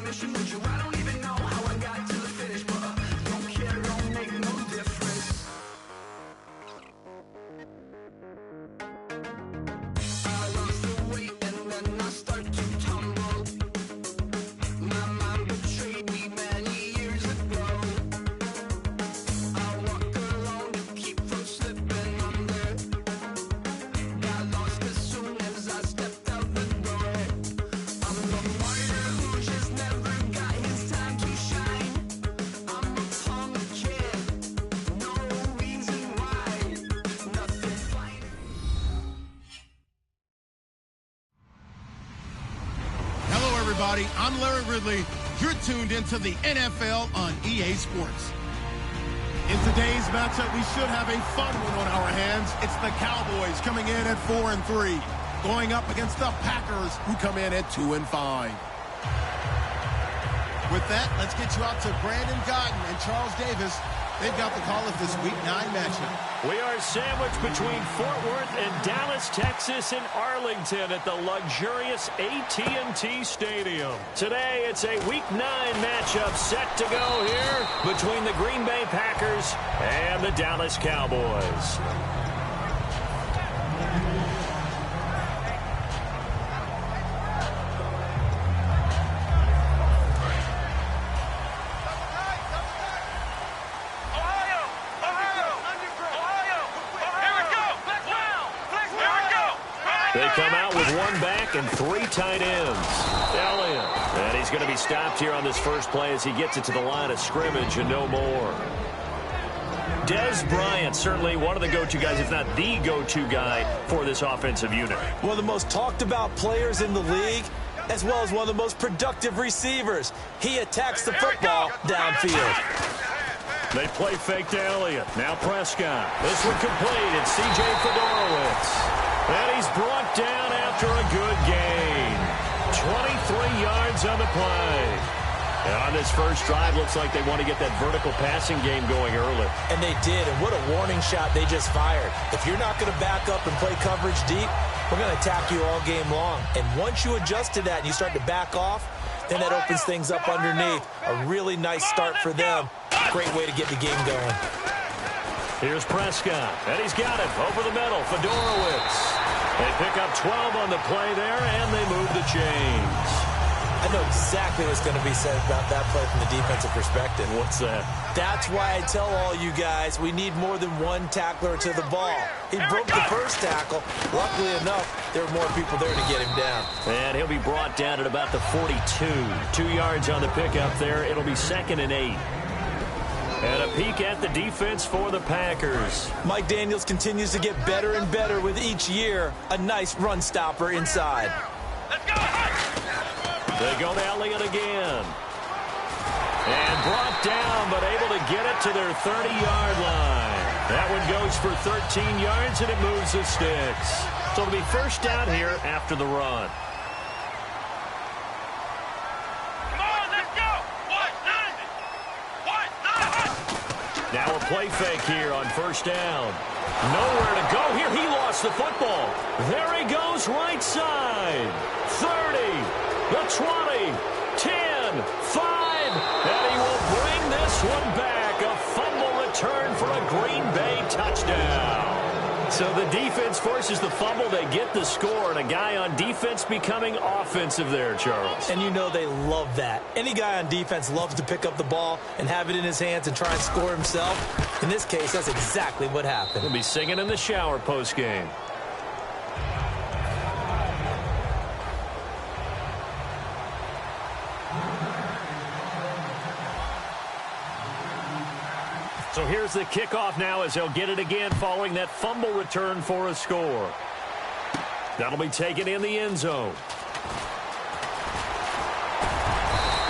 finishing with you. I don't even know how I got to the finish, but don't care, don't make no difference. I lost the weight and then I start to tumble. My mind betrayed me many years ago. I walk alone to keep from slipping under. Got lost as soon as I stepped out the door. I'm the martyr who just never got his time to shine. I'm a punk kid, no reason why. Nothing fine. Hello, everybody. I'm Larry Ridley. You're tuned into the NFL on EA Sports. In today's matchup, we should have a fun one on our hands. It's the Cowboys coming in at 4-3, going up against the Packers, who come in at 2-5. With that, let's get you out to Brandon Godden and Charles Davis. They've got the call of this Week 9 matchup. We are sandwiched between Fort Worth and Dallas, Texas, and Arlington at the luxurious AT&T Stadium. Today, it's a Week 9 matchup set to go here between the Green Bay Packers and the Dallas Cowboys. They come out with one back and 3 tight ends. Elliott. And he's going to be stopped here on this first play as he gets it to the line of scrimmage and no more. Des Bryant, certainly one of the go-to guys, if not the go-to guy for this offensive unit. One of the most talked about players in the league, as well as one of the most productive receivers. He attacks the football downfield. They play fake to Elliott. Now Prescott. This one complete. It's C.J. Fedorowicz. And he's brought down after a good gain. 23 yards on the play. And on this first drive, looks like they want to get that vertical passing game going early. And they did, and what a warning shot they just fired. If you're not going to back up and play coverage deep, we're going to attack you all game long. And once you adjust to that and you start to back off, then that opens things up underneath. A really nice start for them. Great way to get the game going. Here's Prescott, and he's got it over the middle. Fedorowicz. They pick up 12 on the play there, and they move the chains. I know exactly what's going to be said about that play from the defensive perspective. What's that? That's why I tell all you guys we need more than one tackler to the ball. He broke the first tackle. Luckily enough, there were more people there to get him down. And he'll be brought down at about the 42. 2 yards on the pickup there. It'll be 2nd and 8. And a peek at the defense for the Packers. Mike Daniels continues to get better and better with each year. A nice run stopper inside. Let's go! They go to Elliott again. And brought down, but able to get it to their 30-yard line. That one goes for 13 yards, and it moves the sticks. So it'll be first down here after the run. Now a play fake here on first down. Nowhere to go here. He lost the football. There he goes right side. 30, the 20, 10, 5. And he will bring this one back. A fumble return for a Green Bay touchdown. So the defense forces the fumble. They get the score, and a guy on defense becoming offensive there, Charles. And you know they love that. Any guy on defense loves to pick up the ball and have it in his hands and try and score himself. In this case, that's exactly what happened. He'll be singing in the shower post-game. So here's the kickoff now as they'll get it again following that fumble return for a score. That'll be taken in the end zone.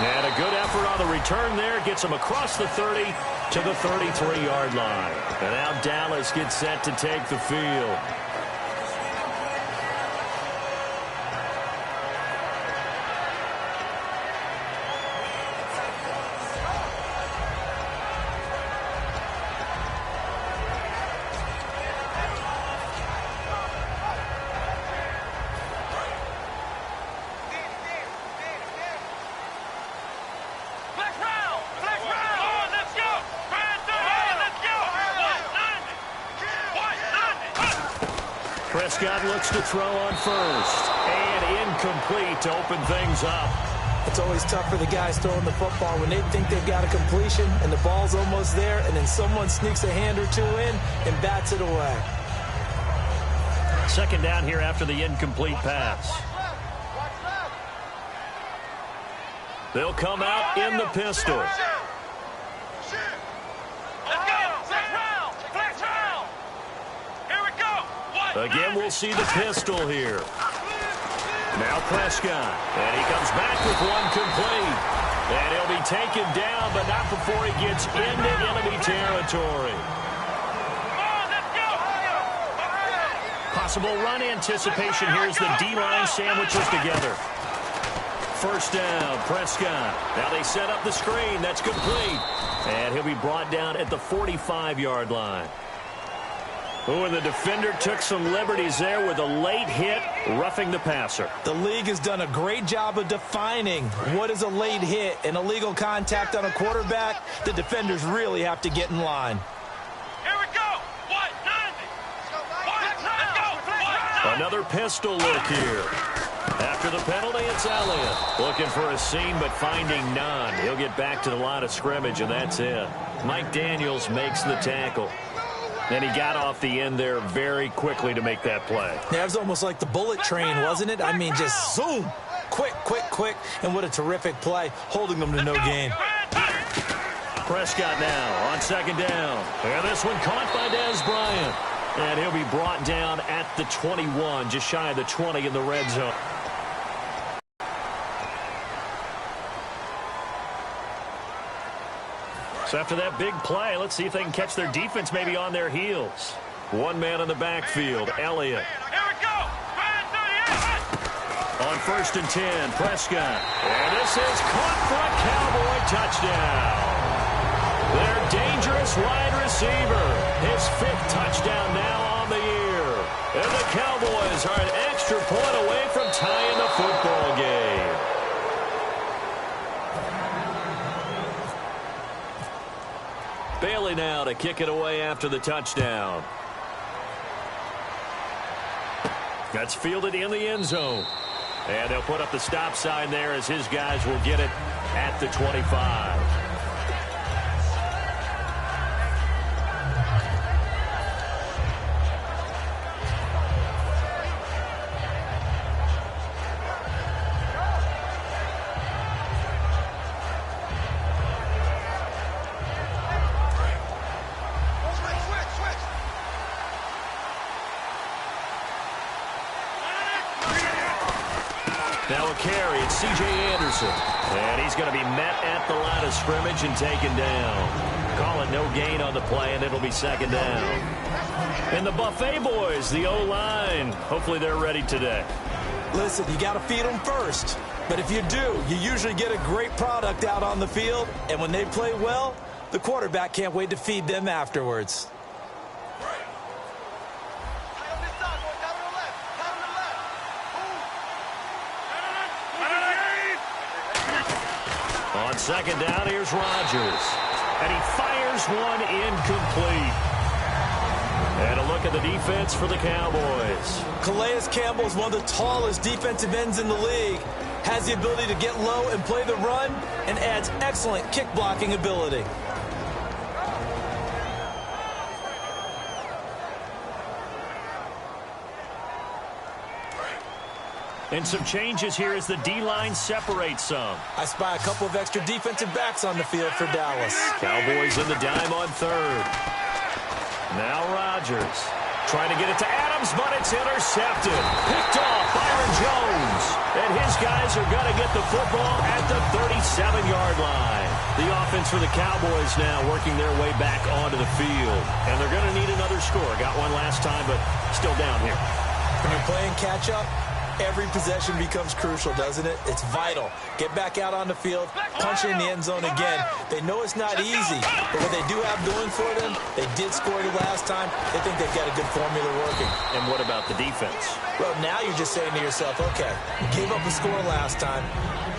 And a good effort on the return there. Gets him across the 30 to the 33-yard line. And now Dallas gets set to take the field. Prescott looks to throw on first. And incomplete to open things up. It's always tough for the guys throwing the football when they think they've got a completion and the ball's almost there, and then someone sneaks a hand or two in and bats it away. Second down here after the incomplete pass. They'll come out in the pistol. Again, we'll see the pistol here. Now Prescott, and he comes back with one complete. And he'll be taken down, but not before he gets into enemy territory. Possible run anticipation here as the D-line sandwiches together. First down, Prescott. Now they set up the screen. That's complete. And he'll be brought down at the 45-yard line. Oh, and the defender took some liberties there with a late hit, roughing the passer. The league has done a great job of defining what is a late hit and illegal contact on a quarterback. The defenders really have to get in line. Here we go. What? 90. Another pistol look here. After the penalty, it's Elliott. Looking for a seam, but finding none. He'll get back to the line of scrimmage, and that's it. Mike Daniels makes the tackle. And he got off the end there very quickly to make that play. Yeah, it was almost like the bullet train, wasn't it? I mean, just zoom. Quick, quick, quick. And what a terrific play, holding them to no gain. Prescott now on second down. And this one caught by Dez Bryant. And he'll be brought down at the 21, just shy of the 20 in the red zone. So after that big play, let's see if they can catch their defense maybe on their heels. One man in the backfield, Elliott. Here we go. On first and 10, Prescott. And this is caught for a Cowboy touchdown. Their dangerous wide receiver. His 5th touchdown now on the year. And the Cowboys are an extra point away from tying the football game. Bailey now to kick it away after the touchdown. That's fielded in the end zone. And they'll put up the stop sign there as his guys will get it at the 25. Now a carry, it's C.J. Anderson. And he's going to be met at the line of scrimmage and taken down. Call it no gain on the play, and it'll be second down. And the Buffet boys, the O-line, hopefully they're ready today. Listen, you got to feed them first. But if you do, you usually get a great product out on the field. And when they play well, the quarterback can't wait to feed them afterwards. On second down, here's Rodgers. And he fires one incomplete. And a look at the defense for the Cowboys. Calais Campbell is one of the tallest defensive ends in the league. Has the ability to get low and play the run, and adds excellent kick blocking ability. And some changes here as the D-line separates some. I spy a couple of extra defensive backs on the field for Dallas. Cowboys in the dime on third. Now Rodgers trying to get it to Adams, but it's intercepted. Picked off Byron Jones. And his guys are going to get the football at the 37-yard line. The offense for the Cowboys now working their way back onto the field. And they're going to need another score. Got one last time, but still down here. When you're playing catch-up, Every possession becomes crucial, doesn't it? It's vital. Get back out on the field, punch it in the end zone again. They know it's not easy, but what they do have going for them, they did score the last time. They think they've got a good formula working. And what about the defense? Well, now you're just saying to yourself, okay, we gave up a score last time.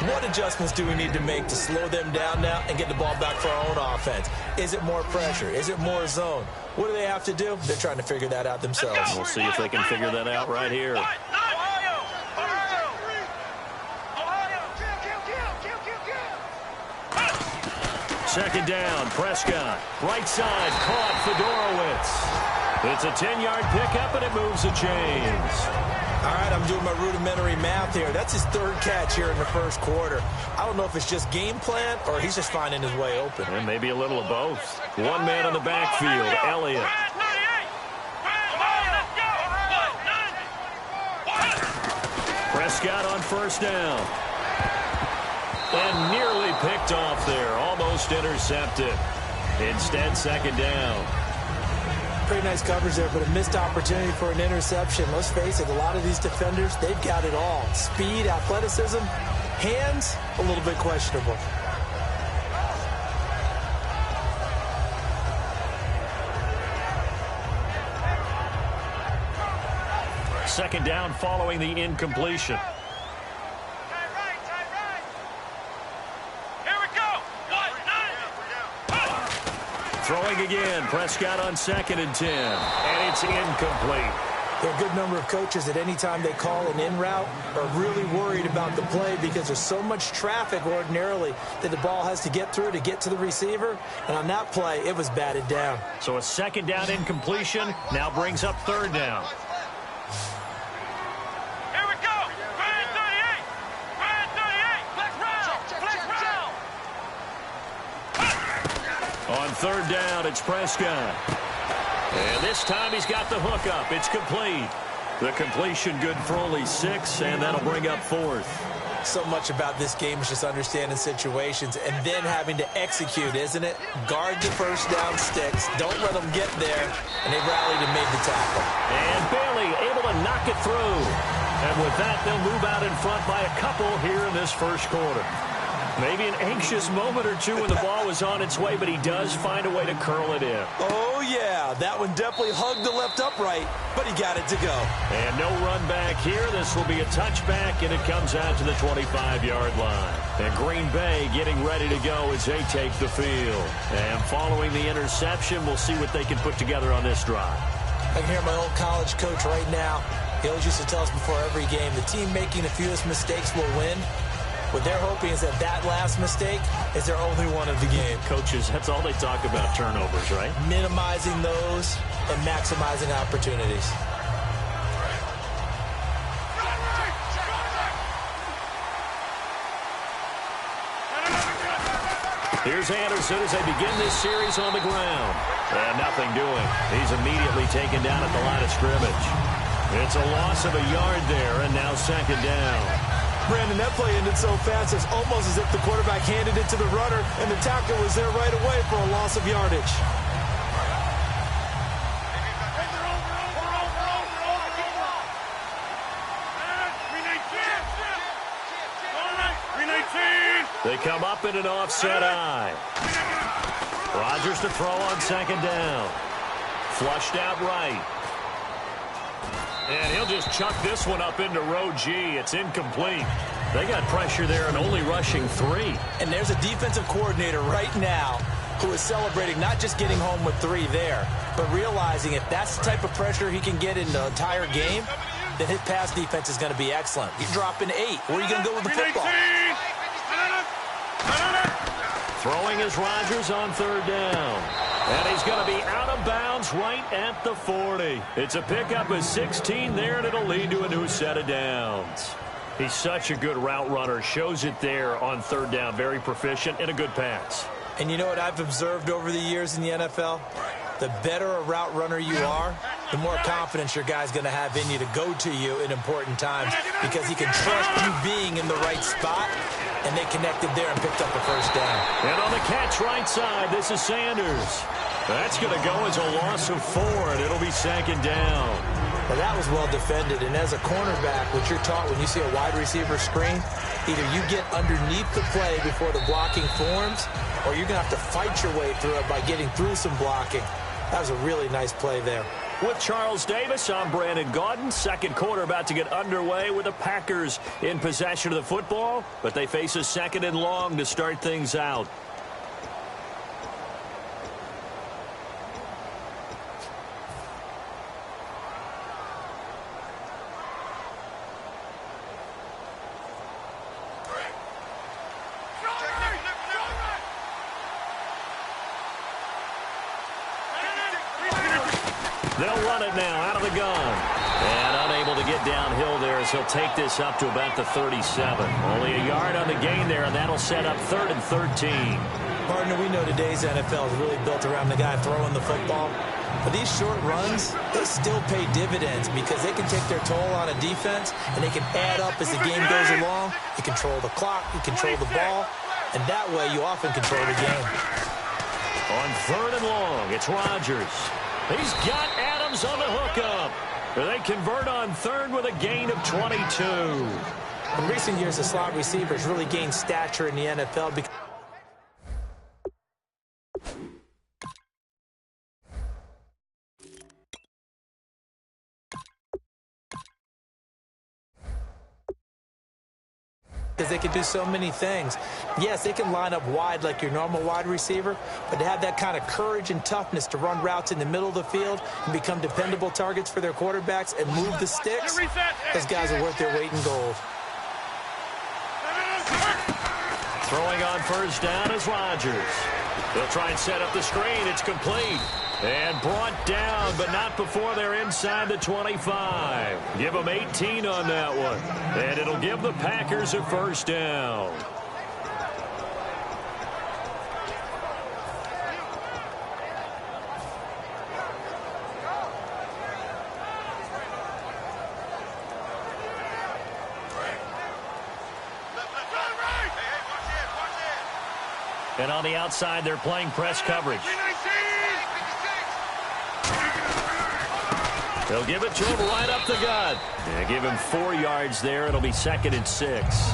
What adjustments do we need to make to slow them down now and get the ball back for our own offense? Is it more pressure? Is it more zone? What do they have to do? They're trying to figure that out themselves. We'll see if they can figure that out right here. Second down, Prescott. Right side, caught Fedorowicz. It's a 10-yard pickup, and it moves the chains. All right, I'm doing my rudimentary math here. That's his third catch here in the first quarter. I don't know if it's just game plan or he's just finding his way open. And maybe a little of both. One man in the backfield, Elliott. Prescott on first down. And nearly picked off there. Almost intercepted. Instead, second down. Pretty nice coverage there, but a missed opportunity for an interception. Let's face it, a lot of these defenders, they've got it all. Speed, athleticism, hands, a little bit questionable. Second down following the incompletion. Throwing again, Prescott on 2nd and 10, and it's incomplete. There are a good number of coaches at any time they call an in route are really worried about the play because there's so much traffic ordinarily that the ball has to get through to get to the receiver, and on that play, it was batted down. So a second down incompletion now brings up third down. On third down, it's Prescott. And this time he's got the hook up. It's complete. The completion good for only 6, and that'll bring up 4th. So much about this game is just understanding situations and then having to execute, isn't it? Guard the first down sticks. Don't let them get there. And they rallied and made the tackle. And Bailey able to knock it through. And with that, they'll move out in front by a couple here in this first quarter. Maybe an anxious moment or two when the ball was on its way, but he does find a way to curl it in. Oh, yeah. That one definitely hugged the left upright, but he got it to go. And no run back here. This will be a touchback, and it comes out to the 25-yard line. And Green Bay getting ready to go as they take the field. And following the interception, we'll see what they can put together on this drive. I can hear my old college coach right now. He always used to tell us before every game, the team making the fewest mistakes will win. What they're hoping is that that last mistake is their only one of the game. Coaches, that's all they talk about, turnovers, right? Minimizing those and maximizing opportunities. Here's Anderson as they begin this series on the ground. And nothing doing. He's immediately taken down at the line of scrimmage. It's a loss of a yard there, and now second down. Brandon, that play ended so fast, it's almost as if the quarterback handed it to the runner, and the tackle was there right away for a loss of yardage. They come up in an offset eye. Rodgers to throw on second down. Flushed out right. And he'll just chuck this one up into row G. It's incomplete. They got pressure there and only rushing 3. And there's a defensive coordinator right now who is celebrating not just getting home with 3 there, but realizing if that's the type of pressure he can get in the entire game, then his pass defense is going to be excellent. You're dropping 8. Where are you going to go with the football? Throwing is Rodgers on third down. And he's going to be out of bounds right at the 40. It's a pickup of 16 there, and it'll lead to a new set of downs. He's such a good route runner. Shows it there on third down. Very proficient and a good pass. And you know what I've observed over the years in the NFL? The better a route runner you are, the more confidence your guy's going to have in you to go to you in important times because he can trust you being in the right spot, and they connected there and picked up the first down. And on the catch right side, this is Sanders. That's going to go as a loss of 4, and it'll be second down. Well, that was well defended, and as a cornerback, what you're taught when you see a wide receiver screen, either you get underneath the play before the blocking forms, or you're going to have to fight your way through it by getting through some blocking. That was a really nice play there. With Charles Davis, I'm Brandon Gaudin. Second quarter about to get underway with the Packers in possession of the football, but they face a second and long to start things out. They'll run it now out of the gun. And unable to get downhill there as he'll take this up to about the 37. Only a yard on the gain there, and that'll set up 3rd and 13. Partner, we know today's NFL is really built around the guy throwing the football. But these short runs, they still pay dividends because they can take their toll on a defense, and they can add up as the game goes along. You control the clock, you control the ball, and that way you often control the game. On 3rd and long, it's Rodgers. He's got Adams on the hookup. They convert on 3rd with a gain of 22. In recent years, the slot receivers really gained stature in the NFL because they can do so many things. Yes, they can line up wide like your normal wide receiver, but to have that kind of courage and toughness to run routes in the middle of the field and become dependable targets for their quarterbacks and move the sticks, those guys are worth their weight in gold. Throwing on 1st down is Rodgers. They'll try and set up the screen. It's complete. And brought down, but not before they're inside the 25. Give them 18 on that one. And it'll give the Packers a 1st down. And on the outside, they're playing press coverage. They'll give it to him right up the gut. They give him 4 yards there. It'll be 2nd and 6.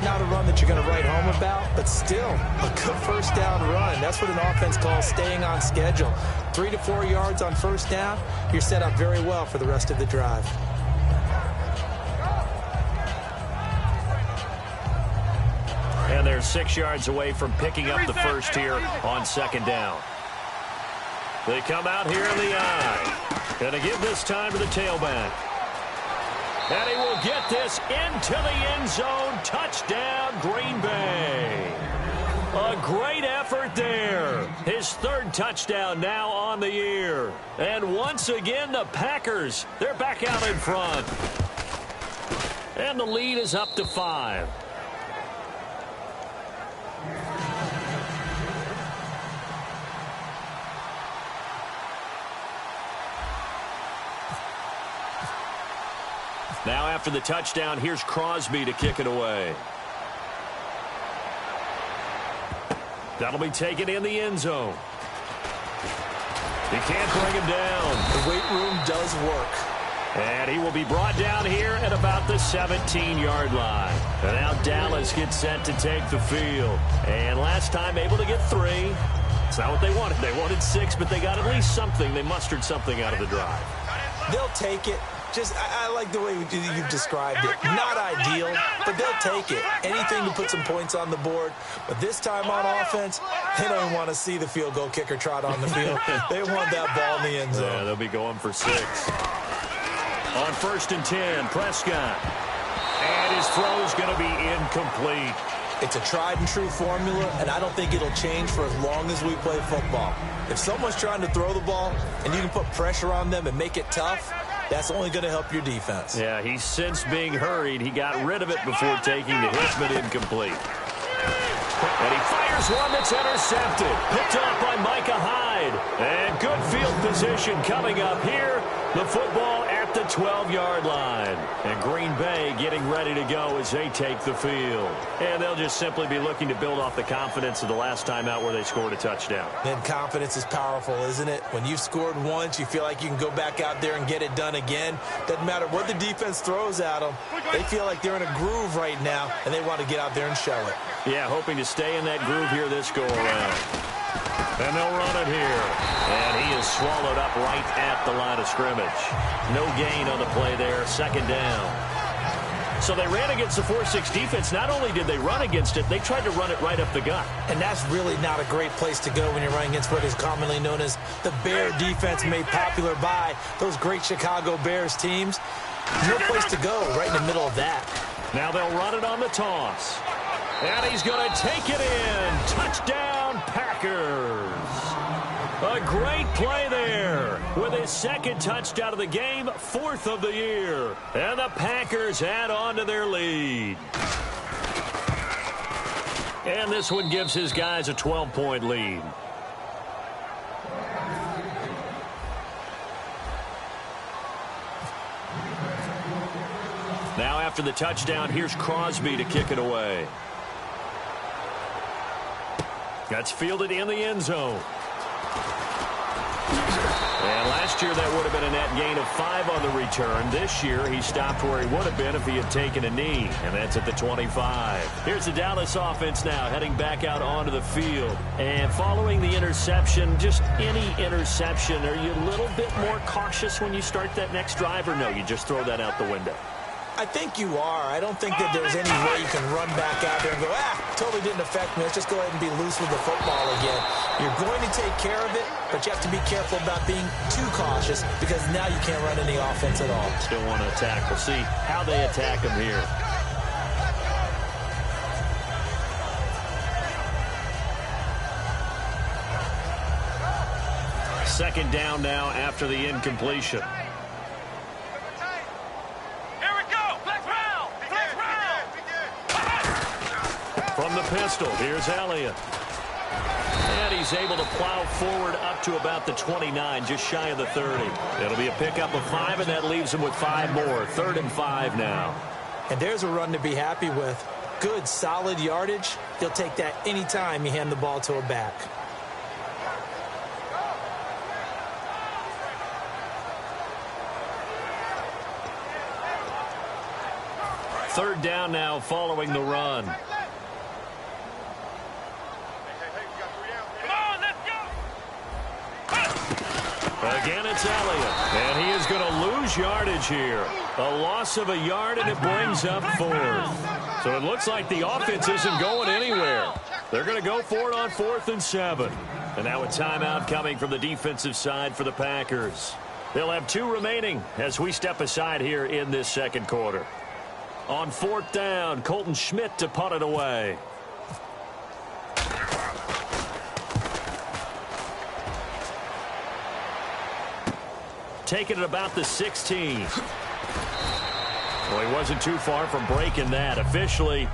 Not a run that you're going to write home about, but still a good 1st down run. That's what an offense calls staying on schedule. 3 to 4 yards on 1st down, you're set up very well for the rest of the drive. And they're 6 yards away from picking up the 1st here on 2nd down. They come out here in the eye. Going to give this time to the tailback. And he will get this into the end zone. Touchdown, Green Bay. A great effort there. His 3rd touchdown now on the year. And once again, the Packers, they're back out in front. And the lead is up to 5. Now after the touchdown, here's Crosby to kick it away. That'll be taken in the end zone. He can't bring him down. The weight room does work. And he will be brought down here at about the 17-yard line. And now Dallas gets set to take the field. And last time able to get 3. It's not what they wanted. They wanted 6, but they got at least something. They mustered something out of the drive. They'll take it. I like the way you've described it. Not ideal, but they'll take it. Anything to put some points on the board. But this time on offense, they don't even want to see the field goal kicker trot on the field. They want that ball in the end zone. Yeah, they'll be going for 6. On 1st and 10, Prescott. And his throw is going to be incomplete. It's a tried-and-true formula, and I don't think it'll change for as long as we play football. If someone's trying to throw the ball and you can put pressure on them and make it tough, that's only going to help your defense. Yeah, he's since being hurried. He got rid of it before taking the hit, but incomplete. And he fires one that's intercepted. Picked up by Micah Hyde. And good field position coming up here. The football at at the 12-yard line. And Green Bay getting ready to go as they take the field. And they'll just simply be looking to build off the confidence of the last time out where they scored a touchdown. Then confidence is powerful, isn't it? When you've scored once, you feel like you can go back out there and get it done again. Doesn't matter what the defense throws at them. They feel like they're in a groove right now, and they want to get out there and show it. Yeah, hoping to stay in that groove here this go-around. And they'll run it here. And he is swallowed up right at the line of scrimmage. No gain on the play there. Second down. So they ran against the 4-6 defense. Not only did they run against it, they tried to run it right up the gut. And that's really not a great place to go when you're running against what is commonly known as the Bear defense, made popular by those great Chicago Bears teams. No place to go right in the middle of that. Now they'll run it on the toss. And he's going to take it in. Touchdown, Packers. A great play there with his second touchdown of the game, 4th of the year. And the Packers add on to their lead. And this one gives his guys a 12-point lead. Now after the touchdown, here's Crosby to kick it away. That's fielded in the end zone. And last year that would have been a net gain of 5 on the return. This year he stopped where he would have been if he had taken a knee, and that's at the 25. Here's the Dallas offense now heading back out onto the field. And following the interception, just any interception, are you a little bit more cautious when you start that next drive, or no, you just throw that out the window? I think you are. I don't think that there's any way you can run back out there and go, totally didn't affect me. Let's just go ahead and be loose with the football again. You're going to take care of it, but you have to be careful about being too cautious because now you can't run any offense at all. Still want to attack. We'll see how they attack him here. Second down now after the incompletion. From the pistol, here's Elliott. And he's able to plow forward up to about the 29, just shy of the 30. It'll be a pickup of 5, and that leaves him with 5 more. 3rd and 5 now. And there's a run to be happy with. Good, solid yardage. He'll take that anytime you hand the ball to a back. Third down now following the run. Again, it's Elliott. And he is going to lose yardage here. A loss of a yard, and it brings up 4th. So it looks like the offense isn't going anywhere. They're going to go for it on 4th and 7. And now a timeout coming from the defensive side for the Packers. They'll have 2 remaining as we step aside here in this second quarter. On 4th down, Colton Schmidt to punt it away. Taking it about the 16. Well, he wasn't too far from breaking that. Officially,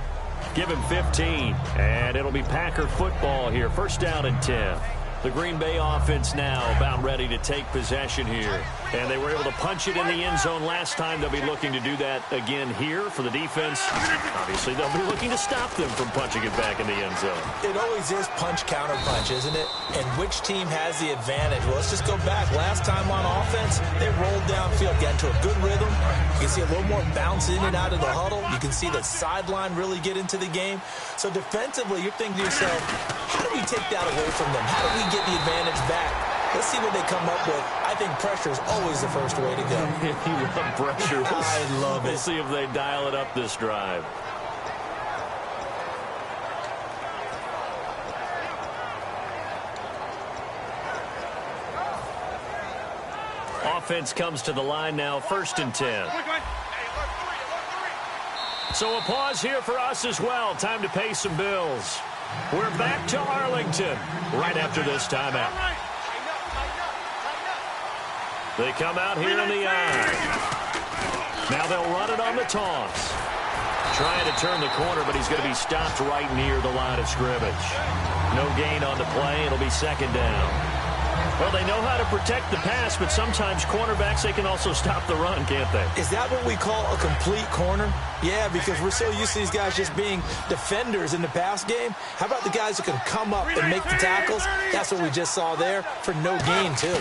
give him 15. And it'll be Packer football here. First down and 10. The Green Bay offense now about ready to take possession here. And they were able to punch it in the end zone last time. They'll be looking to do that again here for the defense. Obviously, they'll be looking to stop them from punching it back in the end zone. It always is punch-counter-punch, isn't it? And which team has the advantage? Well, let's just go back. Last time on offense, they rolled downfield, got into a good rhythm. You can see a little more bounce in and out of the huddle. You can see the sideline really get into the game. So defensively, you're thinking to yourself, how do we take that away from them? How do we get the advantage back? Let's see what they come up with. I think pressure is always the first way to go. You love pressure. I love it. We'll see if they dial it up this drive. Offense comes to the line now, 1st and 10. So a pause here for us as well. Time to pay some bills. We're back to Arlington right after this timeout. They come out here in the eye. Now they'll run it on the toss. Trying to turn the corner, but he's going to be stopped right near the line of scrimmage. No gain on the play. It'll be 2nd down. Well, they know how to protect the pass, but sometimes cornerbacks, they can also stop the run, can't they? Is that what we call a complete corner? Yeah, because we're so used to these guys just being defenders in the pass game. How about the guys who can come up and make the tackles? That's what we just saw there for no gain, too.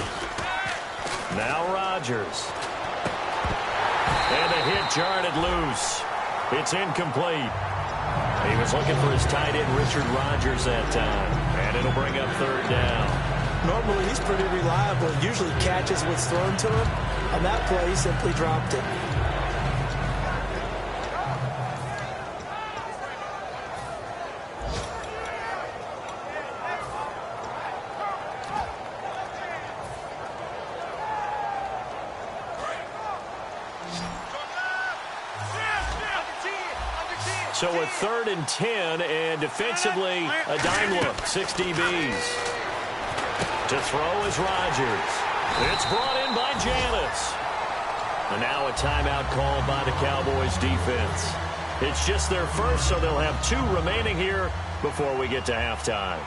Now Rodgers. And a hit jarred it loose. It's incomplete. He was looking for his tight end, Richard Rodgers, that time. And it'll bring up third down. Normally, he's pretty reliable. He usually catches what's thrown to him. On that play, he simply dropped it. So a 3rd and 10, and defensively, a dime look. 6 DBs. To throw is Rodgers. It's brought in by Janis. And now a timeout called by the Cowboys defense. It's just their first, so they'll have 2 remaining here before we get to halftime.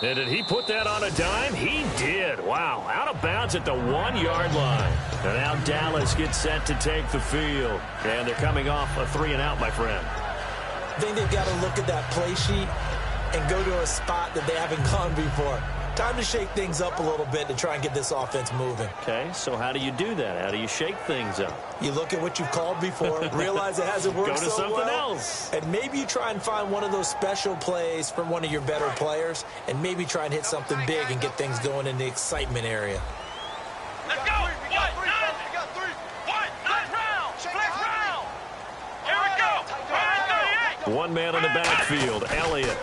And did he put that on a dime? He did. Wow. Out of bounds at the 1-yard line. And now Dallas gets set to take the field. And they're coming off a 3-and-out, my friend. I think they've got to look at that play sheet and go to a spot that they haven't gone before. Time to shake things up a little bit to try and get this offense moving. Okay, so how do you do that? How do you shake things up? You look at what you've called before, realize it hasn't worked so well. Go to something else. And maybe you try and find one of those special plays from one of your better players, and maybe try and hit something big and get things going in the excitement area. Let's go! We got 3. Flex round! Flex round! Here we go! 1 man in the backfield, Elliott.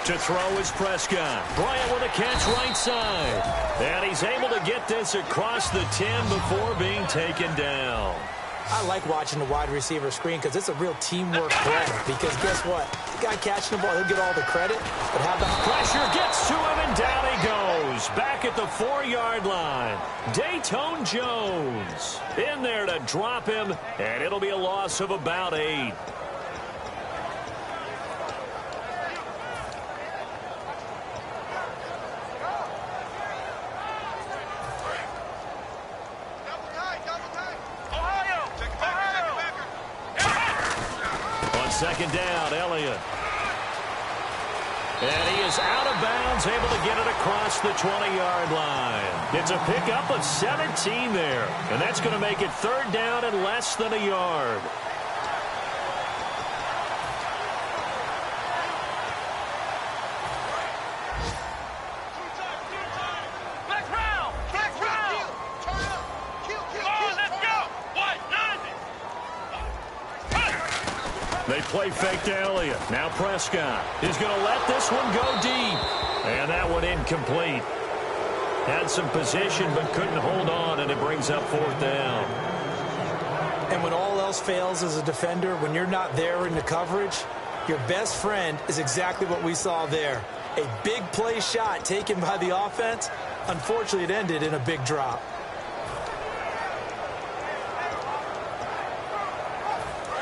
To throw is Prescott. Bryant with a catch right side. And he's able to get this across the 10 before being taken down. I like watching the wide receiver screen because it's a real teamwork play. Because guess what? The guy catching the ball, he'll get all the credit. But how about pressure gets to him, and down he goes. Back at the 4-yard line. Dayton Jones in there to drop him, and it'll be a loss of about 8. Second down, Elliott. And he is out of bounds, able to get it across the 20-yard line. It's a pickup of 17 there. And that's going to make it 3rd down and less than a yard. They play fake to Elliott. Now Prescott is going to let this one go deep. And that one incomplete. Had some position but couldn't hold on, and it brings up 4th down. And when all else fails as a defender, when you're not there in the coverage, your best friend is exactly what we saw there. A big play shot taken by the offense. Unfortunately, it ended in a big drop.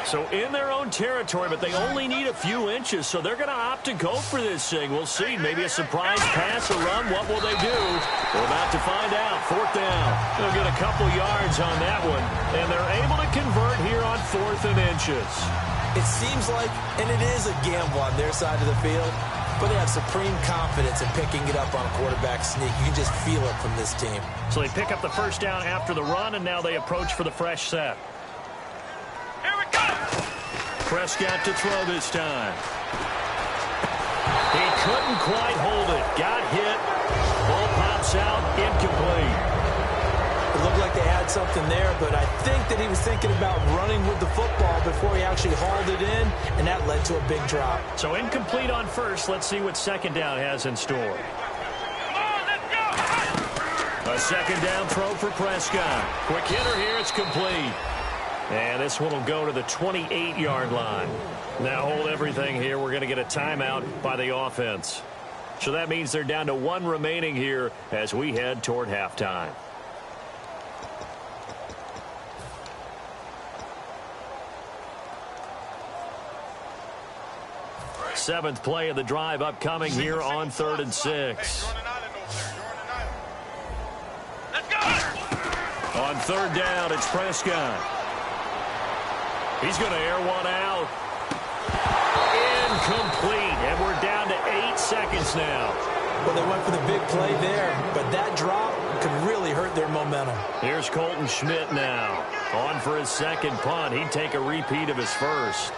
So in their own territory, but they only need a few inches, so they're going to opt to go for this thing. We'll see. Maybe a surprise pass, a run. What will they do? We're about to find out. 4th down. They'll get a couple yards on that one, and they're able to convert here on 4th and inches. It seems like, and it is a gamble on their side of the field, but they have supreme confidence in picking it up on a quarterback sneak. You can just feel it from this team. So they pick up the 1st down after the run, and now they approach for the fresh set. Prescott to throw this time. He couldn't quite hold it. Got hit. Ball pops out. Incomplete. It looked like they had something there, but I think that he was thinking about running with the football before he actually hauled it in, and that led to a big drop. So incomplete on 1st. Let's see what 2nd down has in store. A 2nd down throw for Prescott. Quick hitter here. It's complete. And this one will go to the 28-yard line. Now hold everything here. We're going to get a timeout by the offense. So that means they're down to 1 remaining here as we head toward halftime. Seventh play of the drive upcoming here on 3rd and 6. Let's go! On 3rd down, it's Prescott. He's going to air one out. Incomplete, and we're down to 8 seconds now. Well, they went for the big play there, but that drop could really hurt their momentum. Here's Colton Schmidt now. On for his second punt. He'd take a repeat of his first.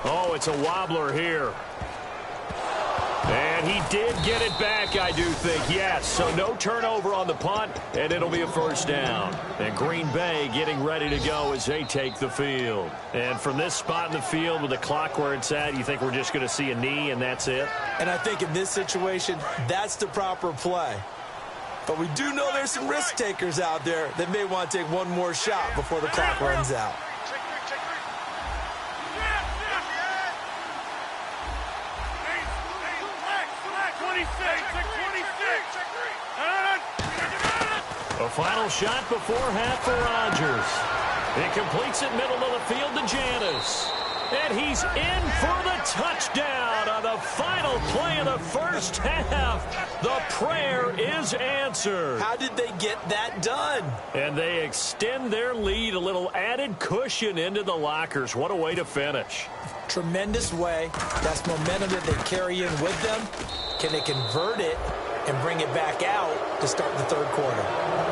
Oh, it's a wobbler here. And he did get it back, I do think, yes. So no turnover on the punt, and it'll be a first down. And Green Bay getting ready to go as they take the field. And from this spot in the field with the clock where it's at, you think we're just going to see a knee and that's it? And I think in this situation, that's the proper play. But we do know there's some risk takers out there that may want to take one more shot before the clock runs out. A final shot before half for Rodgers. He completes it middle of the field to Janis. And he's in for the touchdown on the final play of the first half. The prayer is answered. How did they get that done? And they extend their lead, a little added cushion into the lockers. What a way to finish. Tremendous way. That's momentum that they carry in with them. Can they convert it and bring it back out to start the third quarter?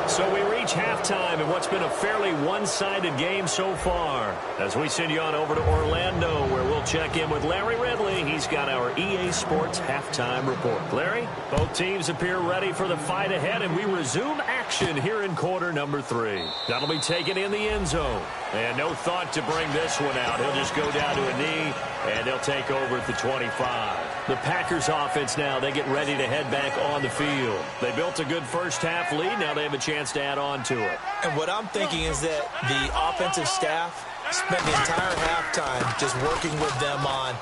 So we reach halftime in what's been a fairly one-sided game so far. As we send you on over to Orlando, where we'll check in with Larry Ridley. He's got our EA Sports halftime report. Larry, both teams appear ready for the fight ahead, and we resume action here in quarter number 3. That'll be taken in the end zone. And no thought to bring this one out. He'll just go down to a knee, and they'll take over at the 25. The Packers offense now, they get ready to head back on the field. They built a good first half lead. Now they have a chance to add on to it. And what I'm thinking is that the offensive staff spent the entire halftime just working with them on,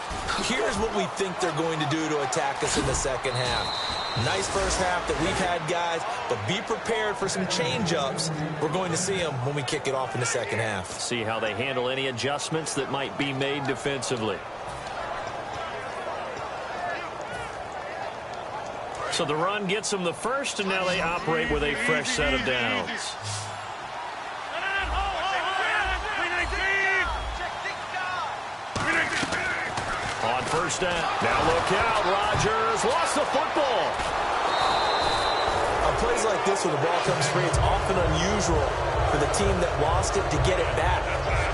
here's what we think they're going to do to attack us in the second half. Nice first half that we've had, guys, but be prepared for some change-ups. We're going to see them when we kick it off in the second half. See how they handle any adjustments that might be made defensively. So the run gets them the first, and now they operate with a fresh set of downs. On first down. Now look out. Rodgers lost the football. On plays like this, when the ball comes free, it's often unusual for the team that lost it to get it back.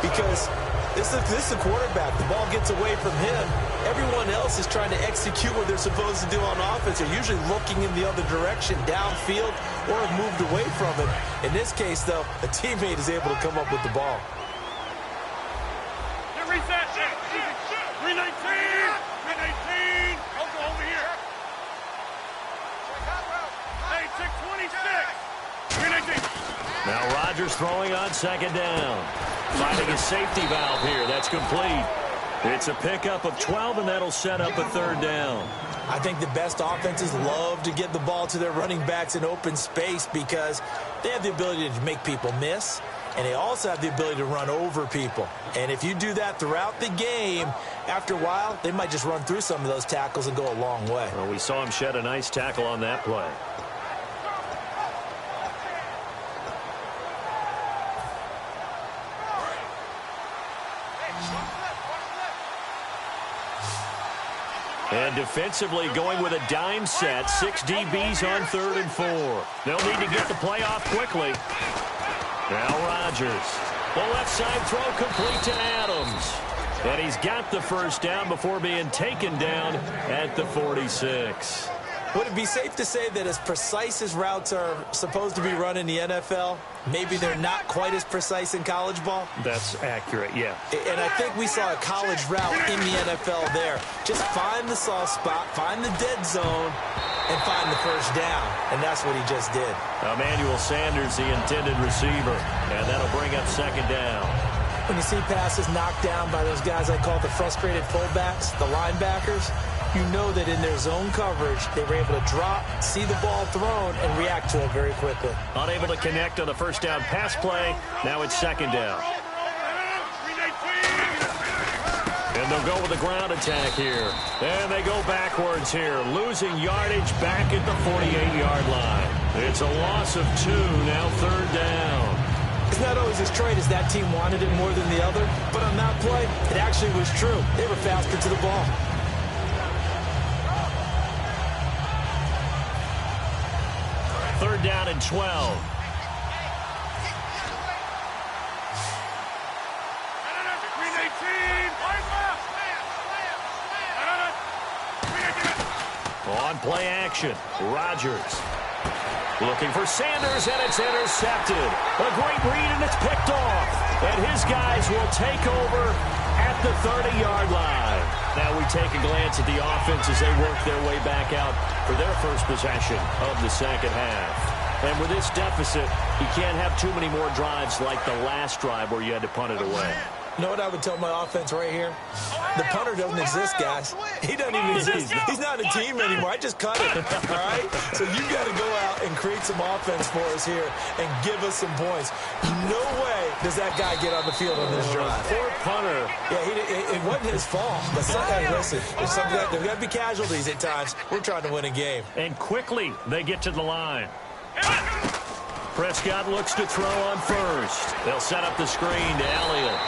Because this is a quarterback. The ball gets away from him. Everyone else is trying to execute what they're supposed to do on offense. They're usually looking in the other direction, downfield, or have moved away from it. In this case, though, a teammate is able to come up with the ball. Reset. 319. 319. Over here. Hey, 626. 319. Now Rodgers throwing on second down. Finding a safety valve here. That's complete. It's a pickup of 12, and that'll set up a third down. I think the best offenses love to get the ball to their running backs in open space because they have the ability to make people miss, and they also have the ability to run over people. And if you do that throughout the game, after a while, they might just run through some of those tackles and go a long way. Well, we saw him shed a nice tackle on that play. And defensively going with a dime set. 6 DBs on 3rd and 4. They'll need to get the play off quickly. Now Rodgers. The left side throw complete to Adams. And he's got the first down before being taken down at the 46. Would it be safe to say that as precise as routes are supposed to be run in the NFL, maybe they're not quite as precise in college ball? That's accurate, yeah. And I think we saw a college route in the NFL there. Just find the soft spot, find the dead zone, and find the first down. And that's what he just did. Emmanuel Sanders, the intended receiver. And that'll bring up second down. When you see passes knocked down by those guys I call the frustrated fullbacks, the linebackers, you know that in their zone coverage, they were able to drop, see the ball thrown, and react to it very quickly. Unable to connect on the first down pass play. Now it's second down. And they'll go with a ground attack here. And they go backwards here, losing yardage back at the 48-yard line. It's a loss of 2, now third down. It's not always as straight as that team wanted it more than the other, but on that play, it actually was true. They were faster to the ball. Third down and 12. On play action, Rodgers looking for Sanders, and it's intercepted. A great read, and it's picked off. And his guys will take over at the 30-yard line. Now we take a glance at the offense as they work their way back out for their first possession of the second half. And with this deficit, you can't have too many more drives like the last drive where you had to punt it away. You know what I would tell my offense right here? The punter doesn't exist, guys. He doesn't even exist. He's not a team anymore. I just cut it, all right? So you got to go out and create some offense for us here and give us some points. No way does that guy get on the field on this drive. Poor punter. Yeah, it wasn't his fault. But hey, listen, there's got to be casualties at times. We're trying to win a game. And quickly, they get to the line. Prescott looks to throw on first. They'll set up the screen to Elliott.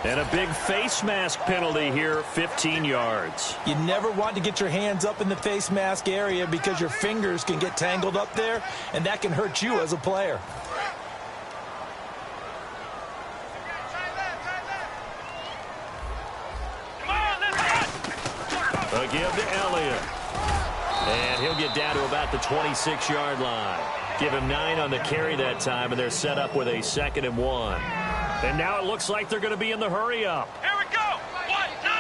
And a big face mask penalty here, 15 yards. You never want to get your hands up in the face mask area because your fingers can get tangled up there, and that can hurt you as a player. A give to Elliott. And he'll get down to about the 26-yard line. Give him 9 on the carry that time, and they're set up with a 2nd and 1. And now it looks like they're going to be in the hurry-up. Here we go. Let's go.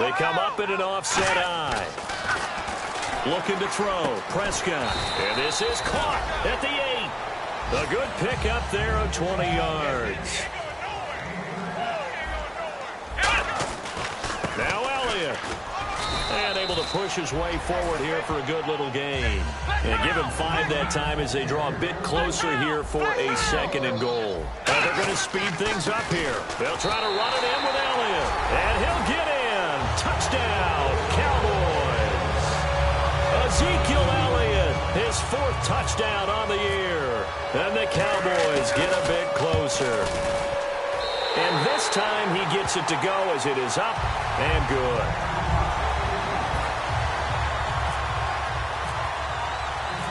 They come up in an offset eye. Looking to throw. Prescott. And this is caught at the 8. A good pick up there of 20 yards. Now Elliott. And able to push his way forward here for a good little gain. And give him 5 that time as they draw a bit closer here for a 2nd and goal. And they're going to speed things up here. They'll try to run it in with Elliott. And he'll get in. Touchdown, Cowboys. Ezekiel Elliott, his 4th touchdown on the year. And the Cowboys get a bit closer. And this time he gets it to go as it is up and good.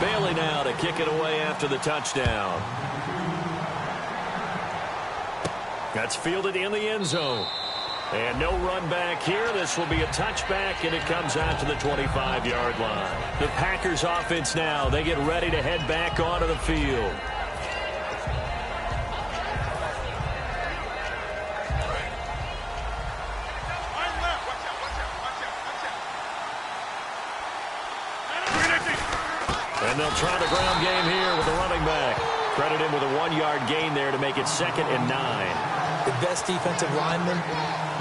Bailey now to kick it away after the touchdown. That's fielded in the end zone. And no run back here. This will be a touchback, and it comes out to the 25-yard line. The Packers offense now, they get ready to head back onto the field. And they'll try the ground game here with the running back. Credit him with a 1-yard gain there to make it 2nd and 9. The best defensive linemen,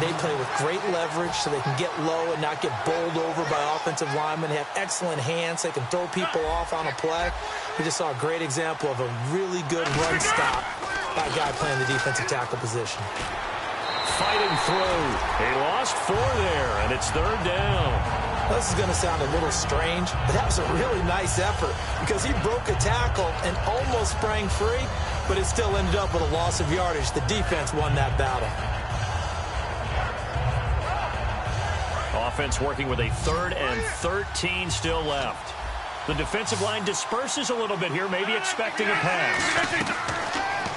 they play with great leverage so they can get low and not get bowled over by offensive linemen. They have excellent hands. They can throw people off on a play. We just saw a great example of a really good run stop by a guy playing the defensive tackle position. Fighting through. He lost 4 there, and it's 3rd down. This is going to sound a little strange, but that was a really nice effort because he broke a tackle and almost sprang free, but it still ended up with a loss of yardage. The defense won that battle. Offense working with a 3rd and 13 still left. The defensive line disperses a little bit here, maybe expecting a pass.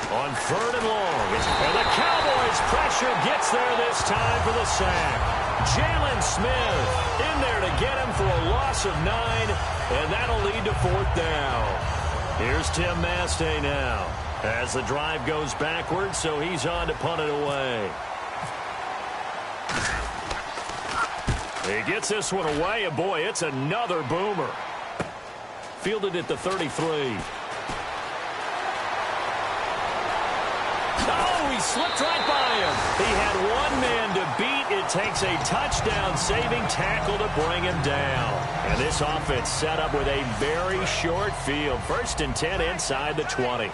On 3rd and long, and the Cowboys' pressure gets there this time for the sack. Jalen Smith in there to get him for a loss of 9, and that'll lead to 4th down. Here's Tim Mastay now as the drive goes backwards, so he's on to punt it away. He gets this one away, and boy, it's another boomer. Fielded at the 33. he slipped right by him. He had one man to beat. It takes a touchdown-saving tackle to bring him down. And this offense set up with a very short field. 1st and 10 inside the 20.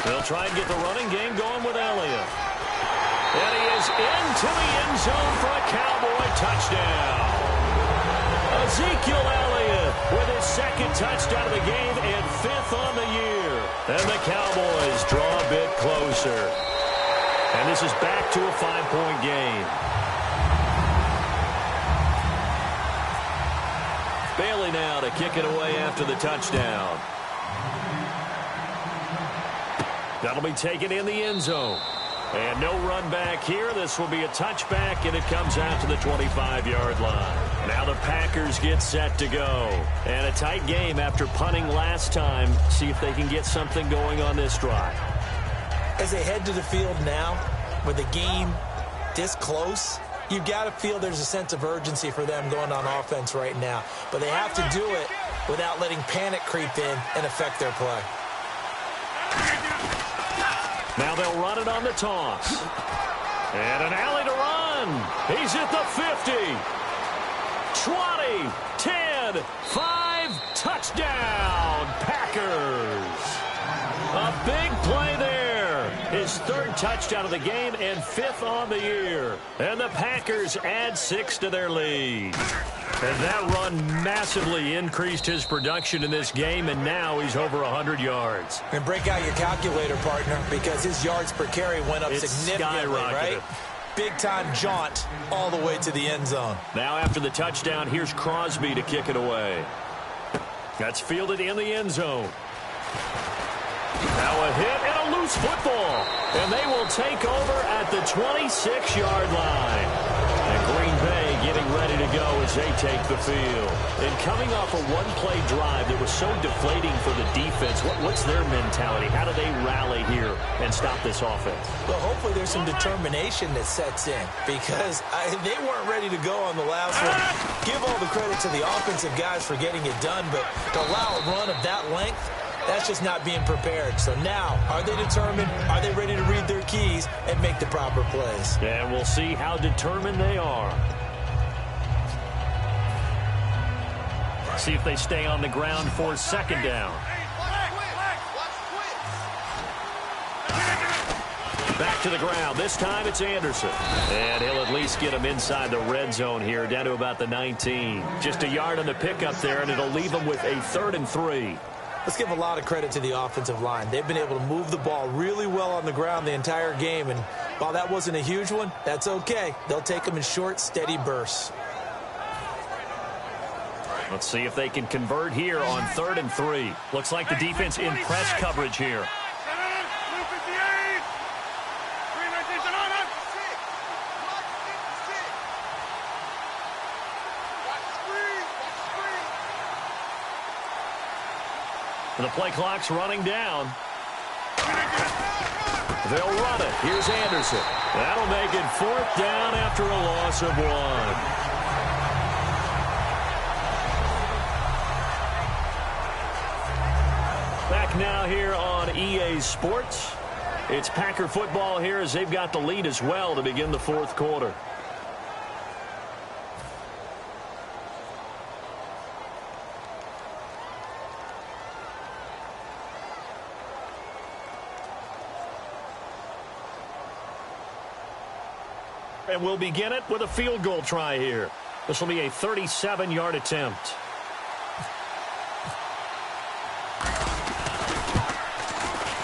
They'll try and get the running game going with Elliott. And he is into the end zone for a Cowboy touchdown. Ezekiel Elliott with his 2nd touchdown of the game and 5th on the year. And the Cowboys draw a bit closer. And this is back to a 5-point game. Bailey now to kick it away after the touchdown. That'll be taken in the end zone. And no run back here. This will be a touchback, and it comes out to the 25-yard line. Now the Packers get set to go. And a tight game after punting last time. See if they can get something going on this drive. As they head to the field now, with the game this close, you've got to feel there's a sense of urgency for them going on offense right now. But they have to do it without letting panic creep in and affect their play. Now they'll run it on the toss. And an alley to run. He's at the 50. 20, 10, 5, touchdown, Packers. A big play there. His 3rd touchdown of the game and 5th on the year. And the Packers add 6 to their lead. And that run massively increased his production in this game, and now he's over 100 yards. And break out your calculator, partner, because his yards per carry went up significantly, right? Big-time jaunt all the way to the end zone. Now after the touchdown, here's Crosby to kick it away. That's fielded in the end zone. Now a hit and a loose football. And they will take over at the 26-yard line. And Green Bay getting ready to go as they take the field. And coming off a one-play drive that was so deflating for the defense, what's their mentality? How do they rally here and stop this offense? Well, hopefully there's some determination that sets in because they weren't ready to go on the last one. Give all the credit to the offensive guys for getting it done, but to allow a run of that length, that's just not being prepared. So now, are they determined? Are they ready to read their keys and make the proper plays? And we'll see how determined they are. See if they stay on the ground for 2nd down. Back to the ground. This time it's Anderson. And he'll at least get him inside the red zone here, down to about the 19. Just a yard on the pickup there, and it'll leave them with a 3rd and 3. Let's give a lot of credit to the offensive line. They've been able to move the ball really well on the ground the entire game, and while that wasn't a huge one, that's okay. They'll take them in short, steady bursts. Let's see if they can convert here on 3rd and 3. Looks like the defense in press coverage here. The play clock's running down. They'll run it. Here's Anderson. That'll make it 4th down after a loss of 1. Back now here on EA Sports. It's Packer football here as they've got the lead as well to begin the 4th quarter. And we'll begin it with a field goal try here. This will be a 37-yard attempt.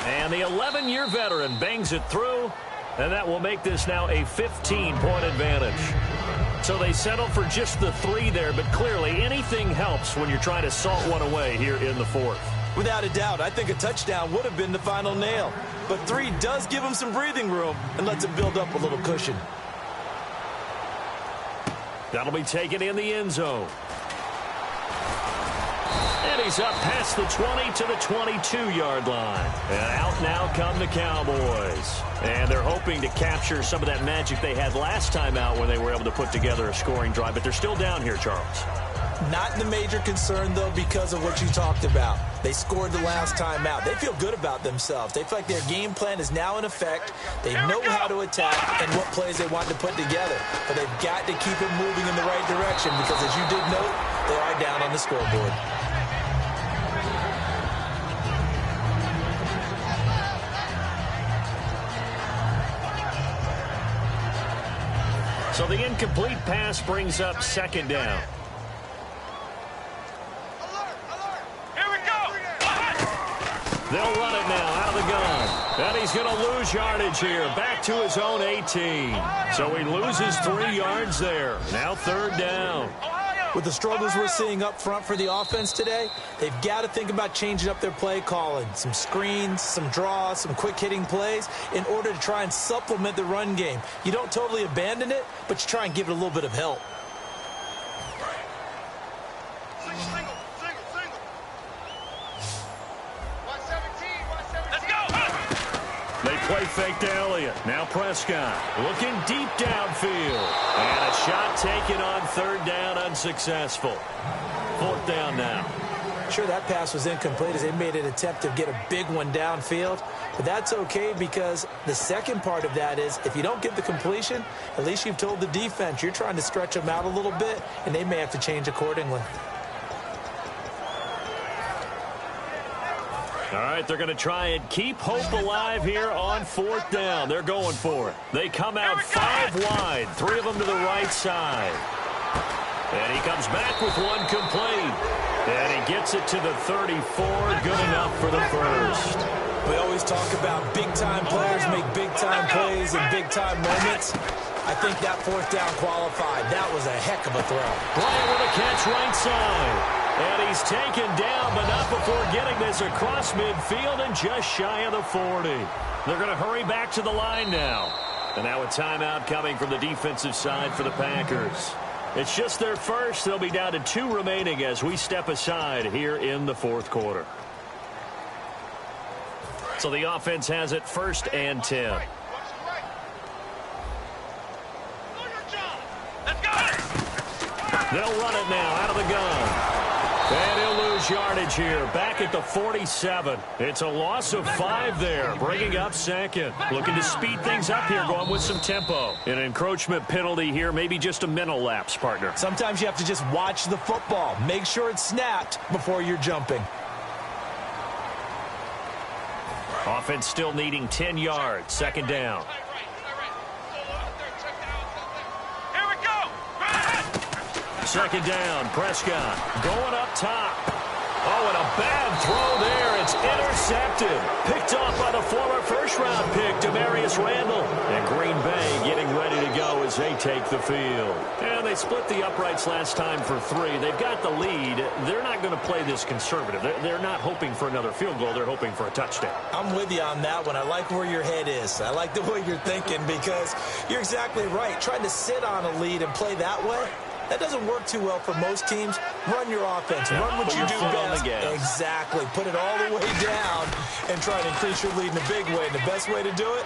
And the 11-year veteran bangs it through, and that will make this now a 15-point advantage. So they settle for just the 3 there, but clearly anything helps when you're trying to salt one away here in the 4th. Without a doubt, I think a touchdown would have been the final nail. But 3 does give them some breathing room and lets them build up a little cushion. That'll be taken in the end zone. And he's up past the 20 to the 22-yard line. And out now come the Cowboys. And they're hoping to capture some of that magic they had last time out when they were able to put together a scoring drive. But they're still down here, Charles. Not the major concern, though, because of what you talked about. They scored the last time out. They feel good about themselves. They feel like their game plan is now in effect. They know how to attack and what plays they want to put together. But they've got to keep it moving in the right direction because, as you did note, they are down on the scoreboard. So the incomplete pass brings up second down. Here we go. They'll run it now out of the gun. And he's going to lose yardage here. Back to his own 18. So he loses 3 yards there. Now third down. With the struggles we're seeing up front for the offense today, they've got to think about changing up their play calling. Some screens, some draws, some quick-hitting plays in order to try and supplement the run game. You don't totally abandon it, but you try and give it a little bit of help. Single. 117. Let's go. They play fake to Elliott. Now Prescott looking deep downfield. And a shot taken on third down, unsuccessful. Fourth down now. Sure, that pass was incomplete as they made an attempt to get a big one downfield. But that's okay because the second part of that is if you don't get the completion, at least you've told the defense you're trying to stretch them out a little bit, and they may have to change accordingly. All right, they're going to try and keep hope alive here on fourth down. They're going for it. They come out 5 wide, 3 of them to the right side. And he comes back with one complete. And he gets it to the 34, good enough for the first. We always talk about big-time players make big-time plays in big-time moments. I think that fourth down qualified. That was a heck of a throw. Bryant with a catch right side. And he's taken down, but not before getting this across midfield and just shy of the 40. They're going to hurry back to the line now. And now a timeout coming from the defensive side for the Packers. It's just their first. They'll be down to 2 remaining as we step aside here in the fourth quarter. So the offense has it 1st and 10. Let's go. They'll run it now out of the gun. And he'll lose yardage here. Back at the 47. It's a loss of 5 there. Bringing up second. Looking to speed things up here, going with some tempo. An encroachment penalty here. Maybe just a mental lapse, partner. Sometimes you have to just watch the football. Make sure it's snapped before you're jumping. Offense still needing 10 yards. Second down. Here we go. Second down, Prescott going up top. Oh, and a bad throw there. It's intercepted. Picked off by the former first-round pick, Demarius Randall. And Green Bay getting ready to go as they take the field. And they split the uprights last time for 3. They've got the lead. They're not going to play this conservative. They're not hoping for another field goal. They're hoping for a touchdown. I'm with you on that one. I like where your head is. I like the way you're thinking because you're exactly right. Trying to sit on a lead and play that way, that doesn't work too well for most teams. Run your offense. Run what you do best. Exactly. Put it all the way down and try to increase your lead in a big way. And the best way to do it,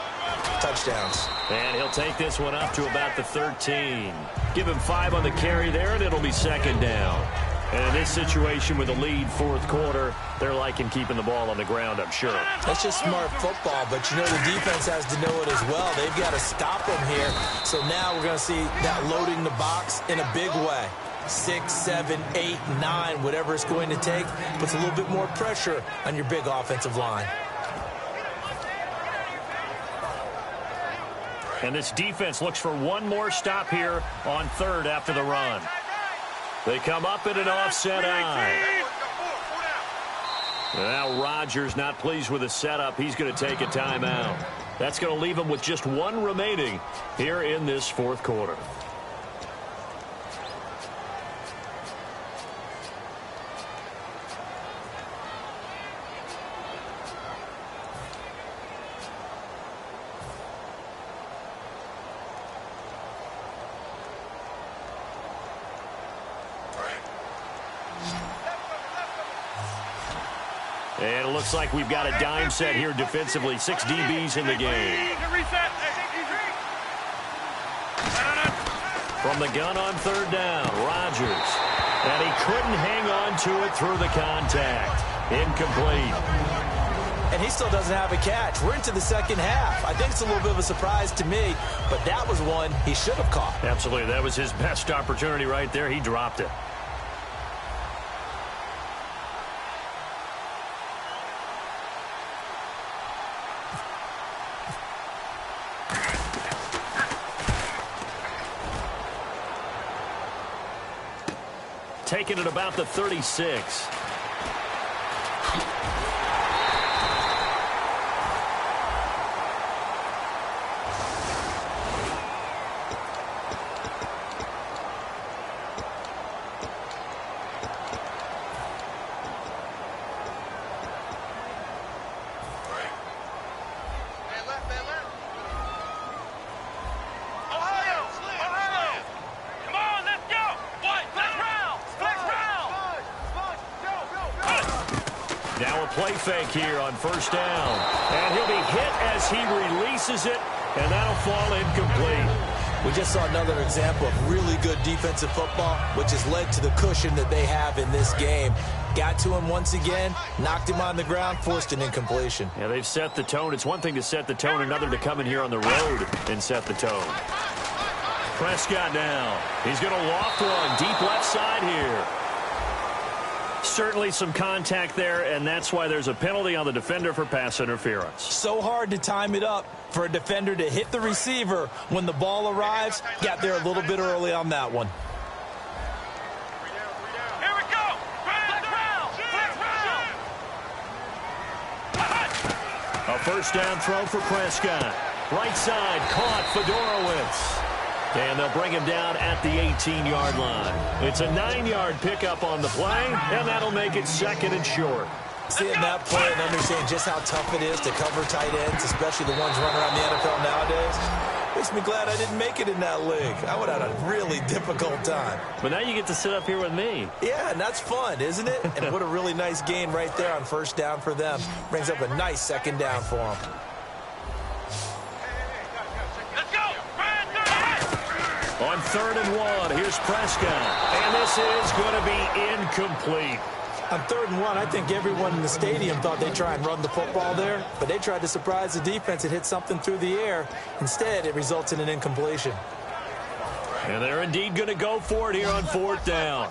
touchdowns. And he'll take this one up to about the 13. Give him 5 on the carry there, and it'll be second down. And in this situation with a lead fourth quarter, they're liking keeping the ball on the ground, I'm sure. That's just smart football, but you know the defense has to know it as well. They've got to stop them here. So now we're going to see that loading the box in a big way. 6, 7, 8, 9, whatever it's going to take, puts a little bit more pressure on your big offensive line. And this defense looks for one more stop here on third after the run. They come up in an offset eye. Now Rodgers not pleased with the setup. He's going to take a timeout. That's going to leave him with just 1 remaining here in this fourth quarter. And it looks like we've got a dime set here defensively. 6 DBs in the game. From the gun on third down, Rodgers And he couldn't hang on to it through the contact. Incomplete. And he still doesn't have a catch. We're into the second half. I think it's a little bit of a surprise to me, but that was one he should have caught. Absolutely. That was his best opportunity right there. He dropped it. Taking it about the 36. Now a play fake here on first down. And he'll be hit as he releases it, and that'll fall incomplete. We just saw another example of really good defensive football, which has led to the cushion that they have in this game. Got to him once again, knocked him on the ground, forced an incompletion. Yeah, they've set the tone. It's one thing to set the tone, another to come in here on the road and set the tone. Prescott now. He's going to loft one deep left side here. Certainly some contact there, and that's why there's a penalty on the defender for pass interference. So hard to time it up for a defender to hit the receiver when the ball arrives. Got there a little bit early on that one. Here we go. A first down throw for Prescott. Right side caught Fedorowicz. And they'll bring him down at the 18-yard line. It's a 9-yard pickup on the play, and that'll make it second and short. Seeing that play and understanding just how tough it is to cover tight ends, especially the ones running around the NFL nowadays, makes me glad I didn't make it in that league. I would have had a really difficult time. But now you get to sit up here with me. Yeah, and that's fun, isn't it? And what a really nice gain right there on first down for them. Brings up a nice second down for them. On 3rd and 1, here's Prescott. And this is going to be incomplete. On 3rd and 1, I think everyone in the stadium thought they'd try and run the football there, but they tried to surprise the defense and hit something through the air. Instead, it results in an incompletion. And they're indeed going to go for it here on 4th down.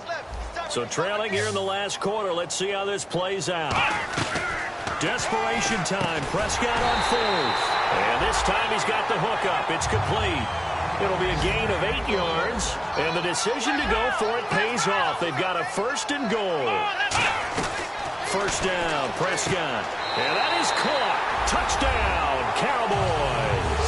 So trailing here in the last quarter, let's see how this plays out. Desperation time, Prescott on 4th. And this time he's got the hook up. It's complete. It'll be a gain of 8 yards, and the decision to go for it pays off. They've got a 1st and goal. First down, Prescott. And that is caught. Touchdown, Cowboys.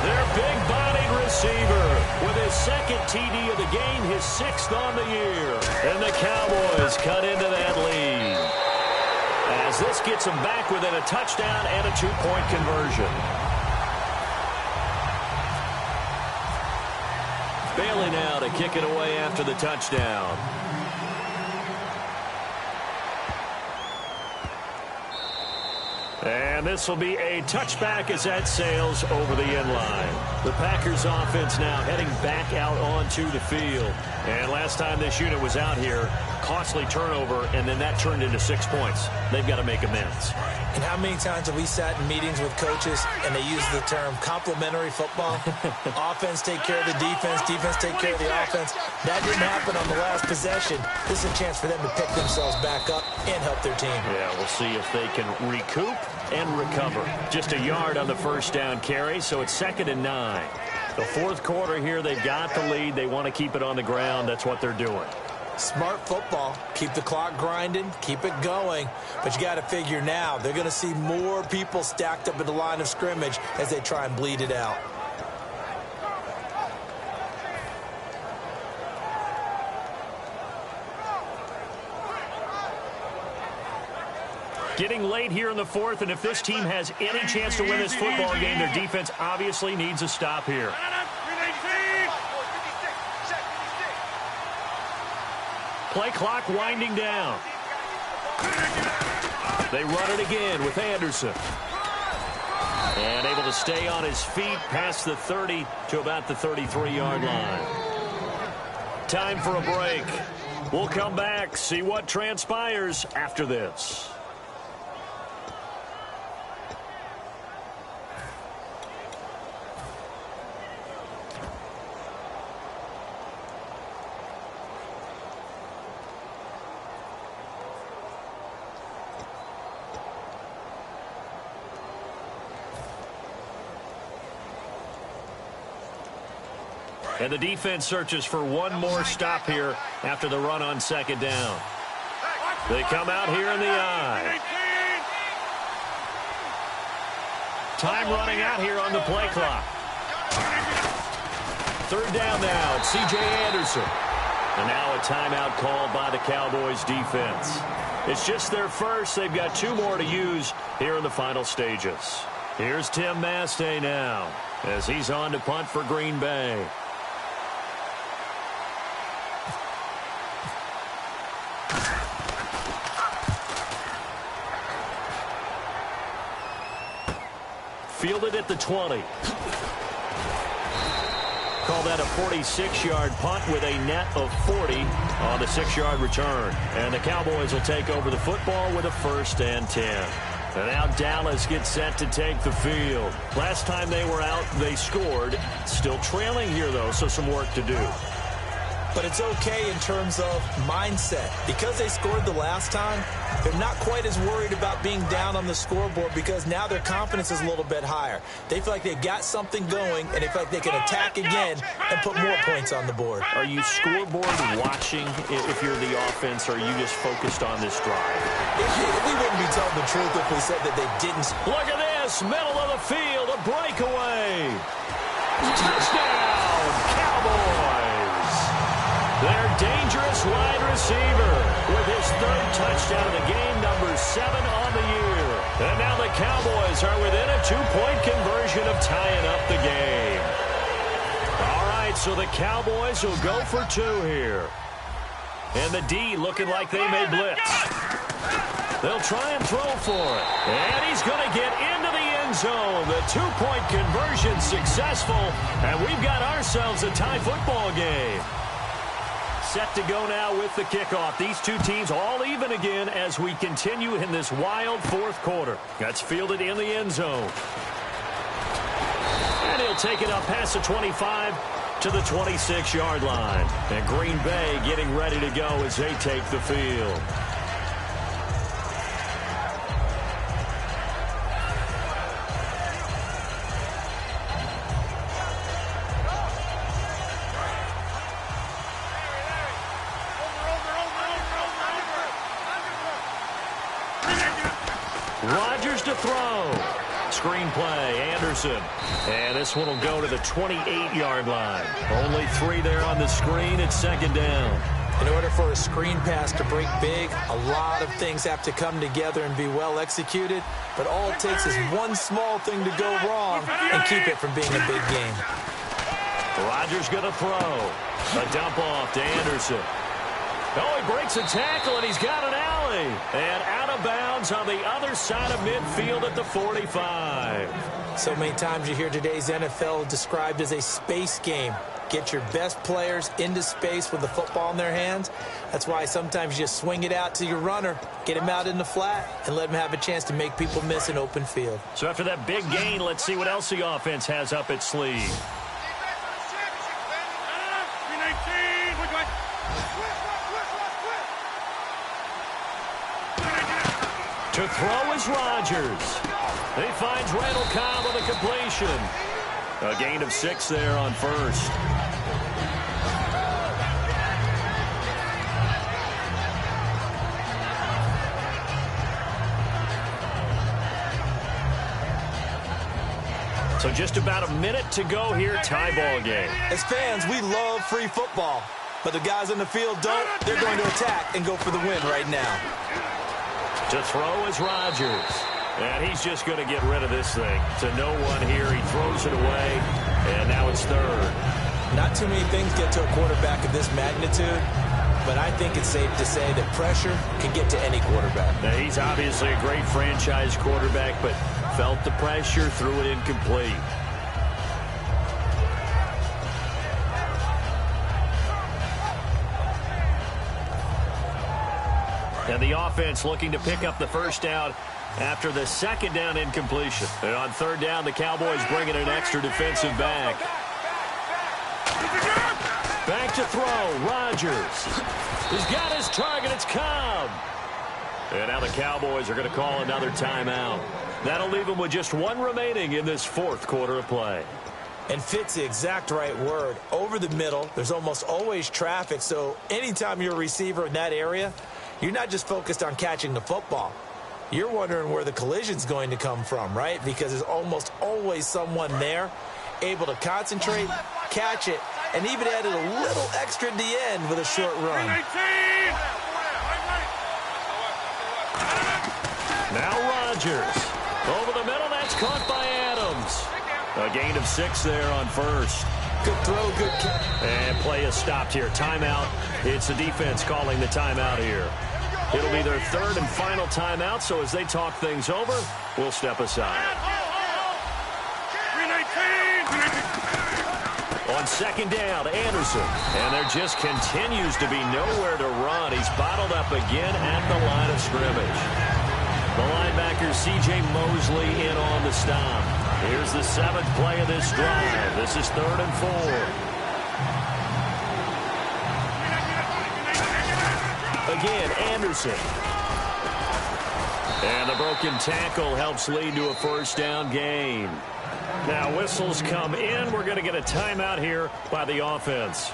Their big-bodied receiver with his 2nd TD of the game, his 6th on the year. And the Cowboys cut into that lead. As this gets them back within a touchdown and a 2-point conversion. Bailey now to kick it away after the touchdown. And this will be a touchback as that sails over the end line. The Packers offense now heading back out onto the field. And last time this unit was out here, costly turnover, and then that turned into 6 points. They've got to make amends. And how many times have we sat in meetings with coaches and they use the term complementary football? Offense take care of the defense, defense take care of the offense. That didn't happen on the last possession. This is a chance for them to pick themselves back up and help their team. Yeah, we'll see if they can recoup and recover. Just a yard on the first down carry, so it's 2nd and 9. The 4th quarter here, they've got the lead. They want to keep it on the ground. That's what they're doing. Smart football. Keep the clock grinding. Keep it going. But you got to figure now, they're going to see more people stacked up at the line of scrimmage as they try and bleed it out. Getting late here in the 4th, and if this team has any chance to win this football game, their defense obviously needs a stop here. Play clock winding down. They run it again with Anderson. And able to stay on his feet past the 30 to about the 33-yard line. Time for a break. We'll come back, see what transpires after this. And the defense searches for one more stop here after the run on second down. They come out here in the eye. Time running out here on the play clock. Third down now, it's C.J. Anderson. And now a timeout called by the Cowboys defense. It's just their first. They've got 2 more to use here in the final stages. Here's Tim Mastay now as he's on to punt for Green Bay. Fielded at the 20. Call that a 46-yard punt with a net of 40 on the 6-yard return. And the Cowboys will take over the football with a 1st and 10. And now Dallas gets set to take the field. Last time they were out, they scored. Still trailing here, though, so some work to do. But it's okay in terms of mindset. Because they scored the last time, they're not quite as worried about being down on the scoreboard because now their confidence is a little bit higher. They feel like they've got something going, and they feel like they can attack again and put more points on the board. Are you scoreboard watching if you're the offense, or are you just focused on this drive? We wouldn't be telling the truth if we said that they didn't. Look at this, middle of the field, a breakaway. Touchdown, Cowboys. Their dangerous wide receiver with his 3rd touchdown of the game, number 7 on the year. And now the Cowboys are within a 2-point conversion of tying up the game. All right, so the Cowboys will go for 2 here. And the D looking like they may blitz. They'll try and throw for it. And he's going to get into the end zone. The 2-point conversion successful. And we've got ourselves a tie football game. Set to go now with the kickoff. These 2 teams all even again as we continue in this wild 4th quarter. That's fielded in the end zone. And he'll take it up past the 25 to the 26-yard line. And Green Bay getting ready to go as they take the field. Rodgers to throw. Screen play, Anderson. And this one will go to the 28-yard line. Only 3 there on the screen. It's 2nd down. In order for a screen pass to break big, a lot of things have to come together and be well executed. But all it takes is one small thing to go wrong and keep it from being a big game. Rodgers going to throw. A dump off to Anderson. Oh, he breaks a tackle, and he's got an alley. And out of bounds on the other side of midfield at the 45. So many times you hear today's NFL described as a space game. Get your best players into space with the football in their hands. That's why sometimes you just swing it out to your runner, get him out in the flat, and let him have a chance to make people miss an open field. So after that big gain, let's see what else the offense has up its sleeve. To throw is Rodgers. He finds Randall Cobb with a completion. A gain of 6 there on 1st. So just about a minute to go here, tie ball game. As fans, we love free football. But the guys on the field don't. They're going to attack and go for the win right now. To throw is Rodgers. And he's just going to get rid of this thing. To no one here. He throws it away. And now it's 3rd. Not too many things get to a quarterback of this magnitude. But I think it's safe to say that pressure can get to any quarterback. Now, he's obviously a great franchise quarterback, but felt the pressure, threw it incomplete. And the offense looking to pick up the first down after the second down incompletion. And on third down, the Cowboys bringing an extra defensive back. Back to throw, Rodgers. He's got his target, it's Cobb. And now the Cowboys are going to call another timeout. That'll leave them with just one remaining in this fourth quarter of play. And fits the exact right word. Over the middle, there's almost always traffic, so anytime you're a receiver in that area, you're not just focused on catching the football. You're wondering where the collision's going to come from, right? Because there's almost always someone there able to concentrate, catch it, and even added a little extra at the end with a short run. Now Rodgers. Over the middle, that's caught by Adams. A gain of 6 there on first. Good throw, good catch. And play is stopped here. Timeout. It's the defense calling the timeout here. It'll be their third and final timeout, so as they talk things over, we'll step aside. On second down, Anderson. And there just continues to be nowhere to run. He's bottled up again at the line of scrimmage. The linebacker, C.J. Mosley, in on the stop. Here's the 7th play of this drive. This is 3rd and 4. Again, Anderson. And the broken tackle helps lead to a first down gain. Now whistles come in. We're going to get a timeout here by the offense.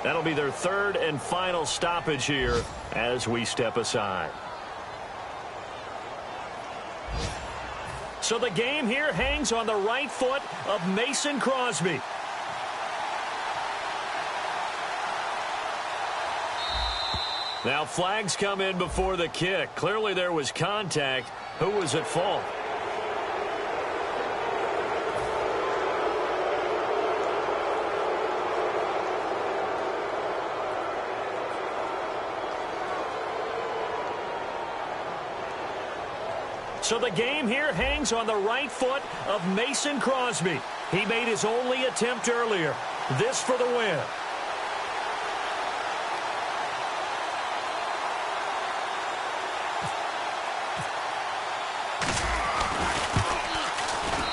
That'll be their third and final stoppage here as we step aside. So the game here hangs on the right foot of Mason Crosby. Now flags come in before the kick. Clearly there was contact. Who was at fault? So the game here hangs on the right foot of Mason Crosby. He made his only attempt earlier. This for the win.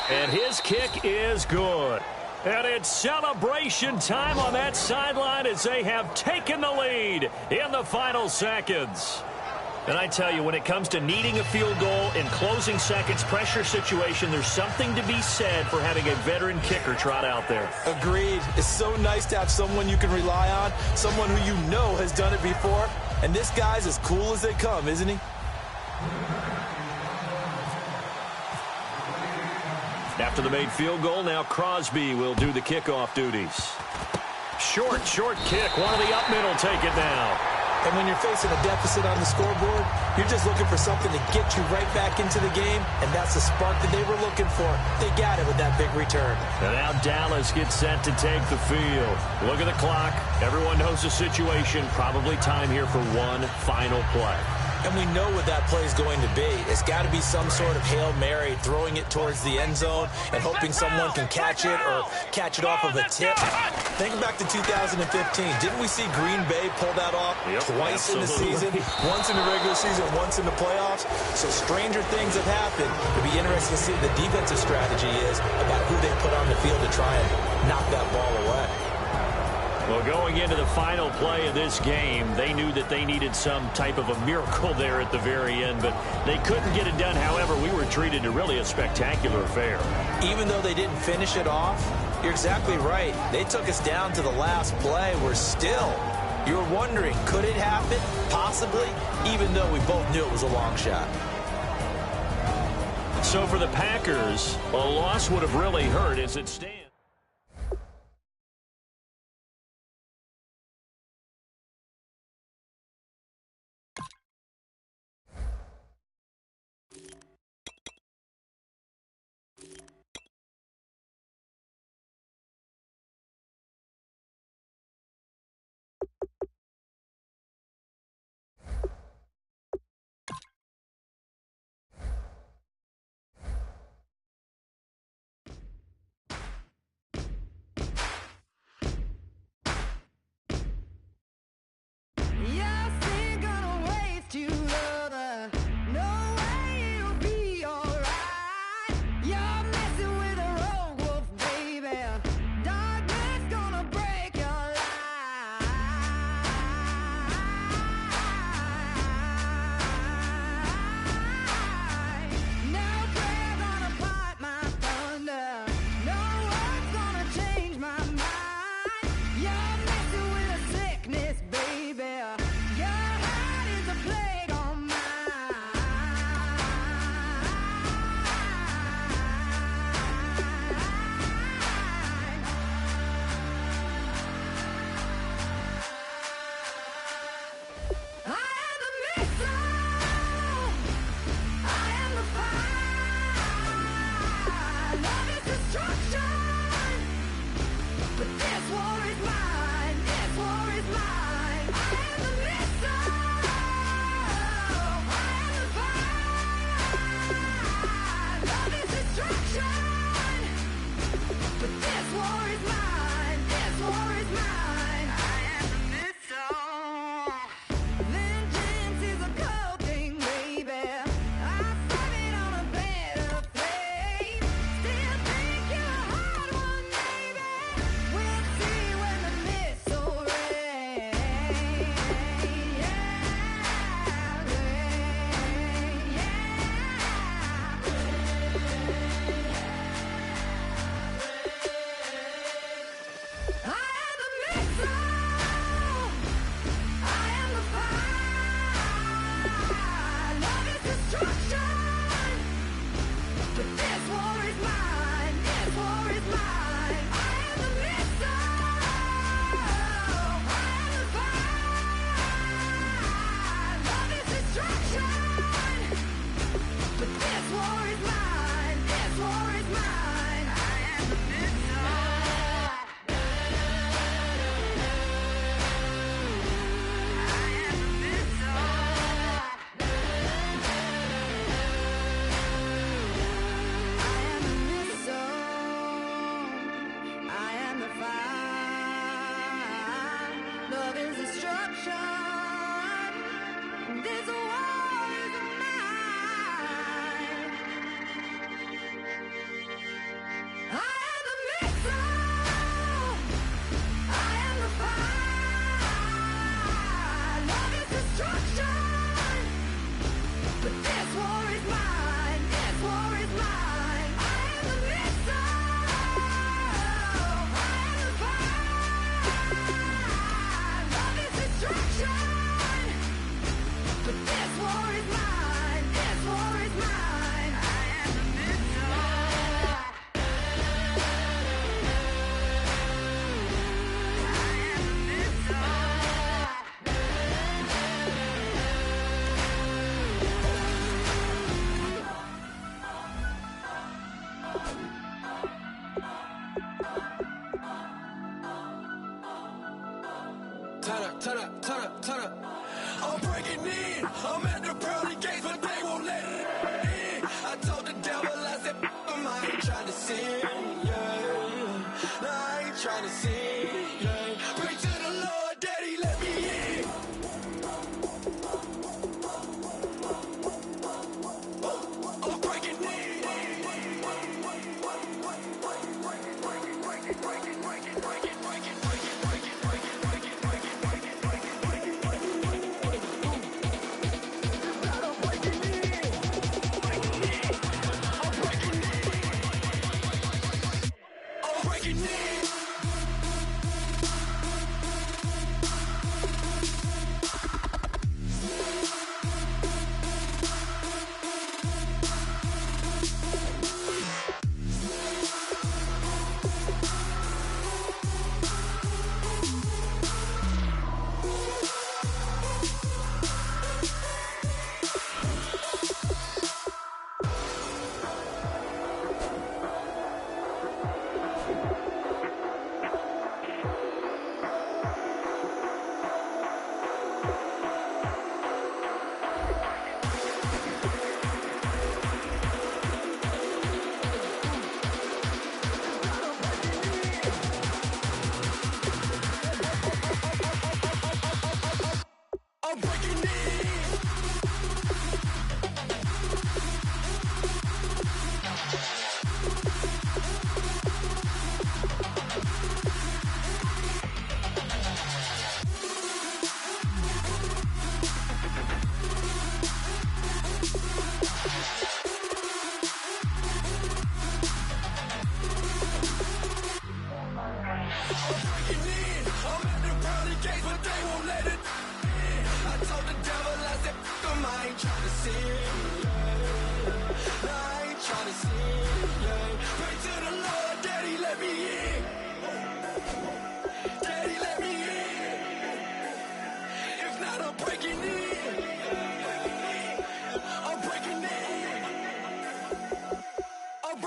And his kick is good. And it's celebration time on that sideline as they have taken the lead in the final seconds. And I tell you, when it comes to needing a field goal in closing seconds, pressure situation, there's something to be said for having a veteran kicker trot out there. Agreed. It's so nice to have someone you can rely on, someone who you know has done it before. And this guy's as cool as they come, isn't he? After the made field goal, now Crosby will do the kickoff duties. Short kick. One of the up middle take it now. And when you're facing a deficit on the scoreboard, you're just looking for something to get you right back into the game, and that's the spark that they were looking for. They got it with that big return. And now Dallas gets set to take the field. Look at the clock. Everyone knows the situation. Probably time here for one final play. And we know what that play is going to be. It's got to be some sort of Hail Mary, throwing it towards the end zone and hoping someone can catch it or catch it off of a tip. Think back to 2015. Didn't we see Green Bay pull that off twice in the season? Once in the regular season, once in the playoffs. So stranger things have happened. It'll be interesting to see what the defensive strategy is about who they put on the field to try and knock that ball away. Well, going into the final play of this game, they knew that they needed some type of a miracle there at the very end, but they couldn't get it done. However, we were treated to really a spectacular affair. Even though they didn't finish it off, you're exactly right. They took us down to the last play. We're still, you're wondering, could it happen? Possibly, even though we both knew it was a long shot. So for the Packers, a loss would have really hurt as it stands.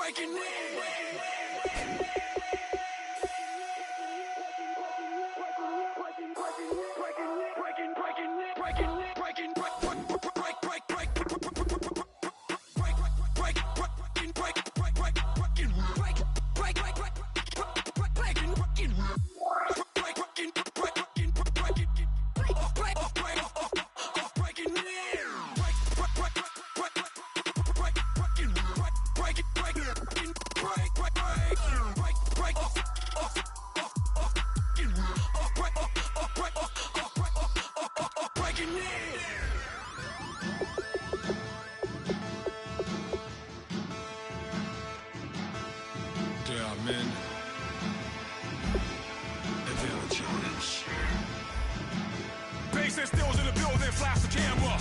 breaking in. Bass and stills in the building, flash the camera.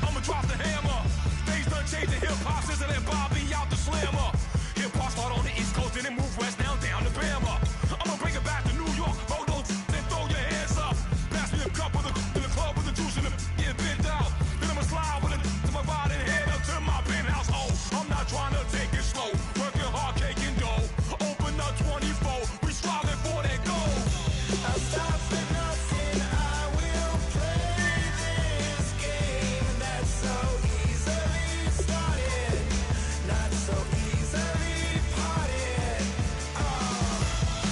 I'ma drop the hammer. Things done changed, the hip-hop since let Bobby out the slammer. Hip-hop start on the East Coast, then it move west, now down to Bama. I'ma bring it back to New York, hold on, then throw your hands up. Pass me a cup of the in the club with the juice in the get bent out. Then I'ma slide with it to my body and head up to my penthouse. Oh, I'm not trying to take it slow, working hard, caking dough. Open up 24, we striving for that goal. I'll stop for nothing, I will play this game that's so easily started, not so easily parted.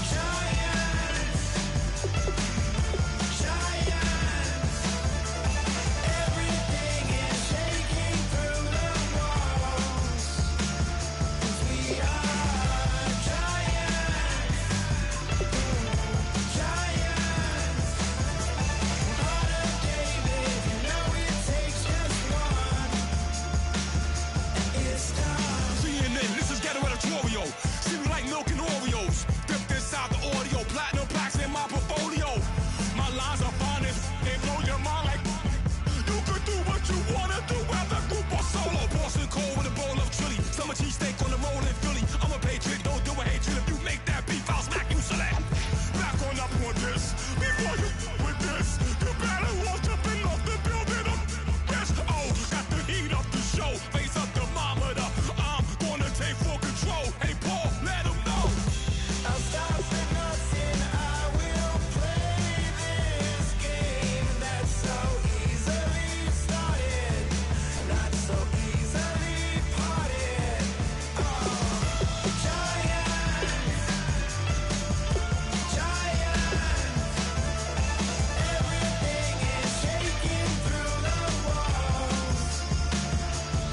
Giants, everything is shaking through the walls, 'cause we are giants. Heart of David, you know it takes just one, and it's time. CNN, this is ghetto editorial. See me like milk and Oreos. Dipped inside the audio, platinum plaques in my portfolio. My lines are finest, they blow your mind like you could do what you wanna do, whether group or solo. Boston cold with a bowl of chili, summer cheesesteak on the roll in Philly. I'm a patriot, don't do a hatred. If you make that beef, I'll smack you select. Back on up on this, before you with this, you better walk jumping off the building up. Yes, oh, got the heat up the show, face up the thermometer. I'm gonna take full control. Hey Paul, let him know. I'll stop for nothing, I will play this game that's so easily started, not so easily parted. Giants, everything is shaking through the walls,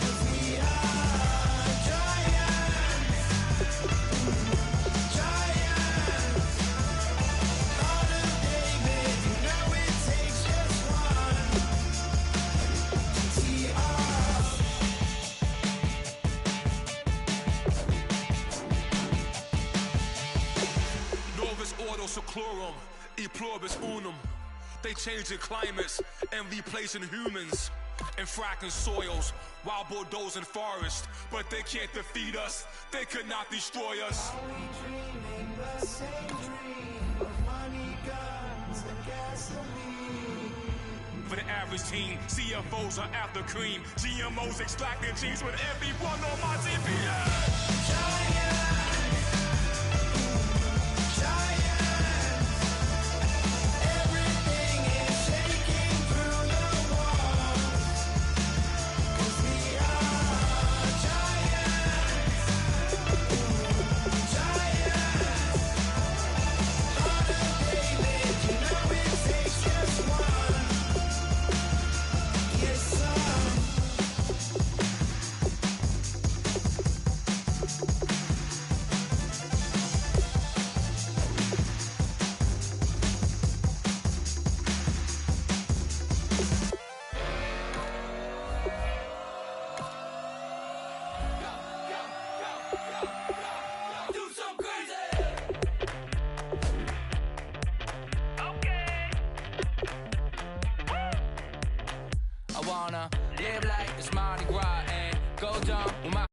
'cause we are giants. Heart of David, you know it takes just one. TR. Novus ordo seclorum, e pluribus unum. They changing climates and replacing humans and fracking soils while bulldozing forests. But they can't defeat us, they could not destroy us. Are we dreaming the same dream of money, guns, and gasoline? For the average team, CFOs are after cream. GMOs extracting genes with everyone on my TPS. Everything is shaking through the walls, 'cause we are giants. Heart of David, you know it takes just one. Yes, sir. Do some crazy. Okay. I wanna live like it's Mardi Gras and go down with my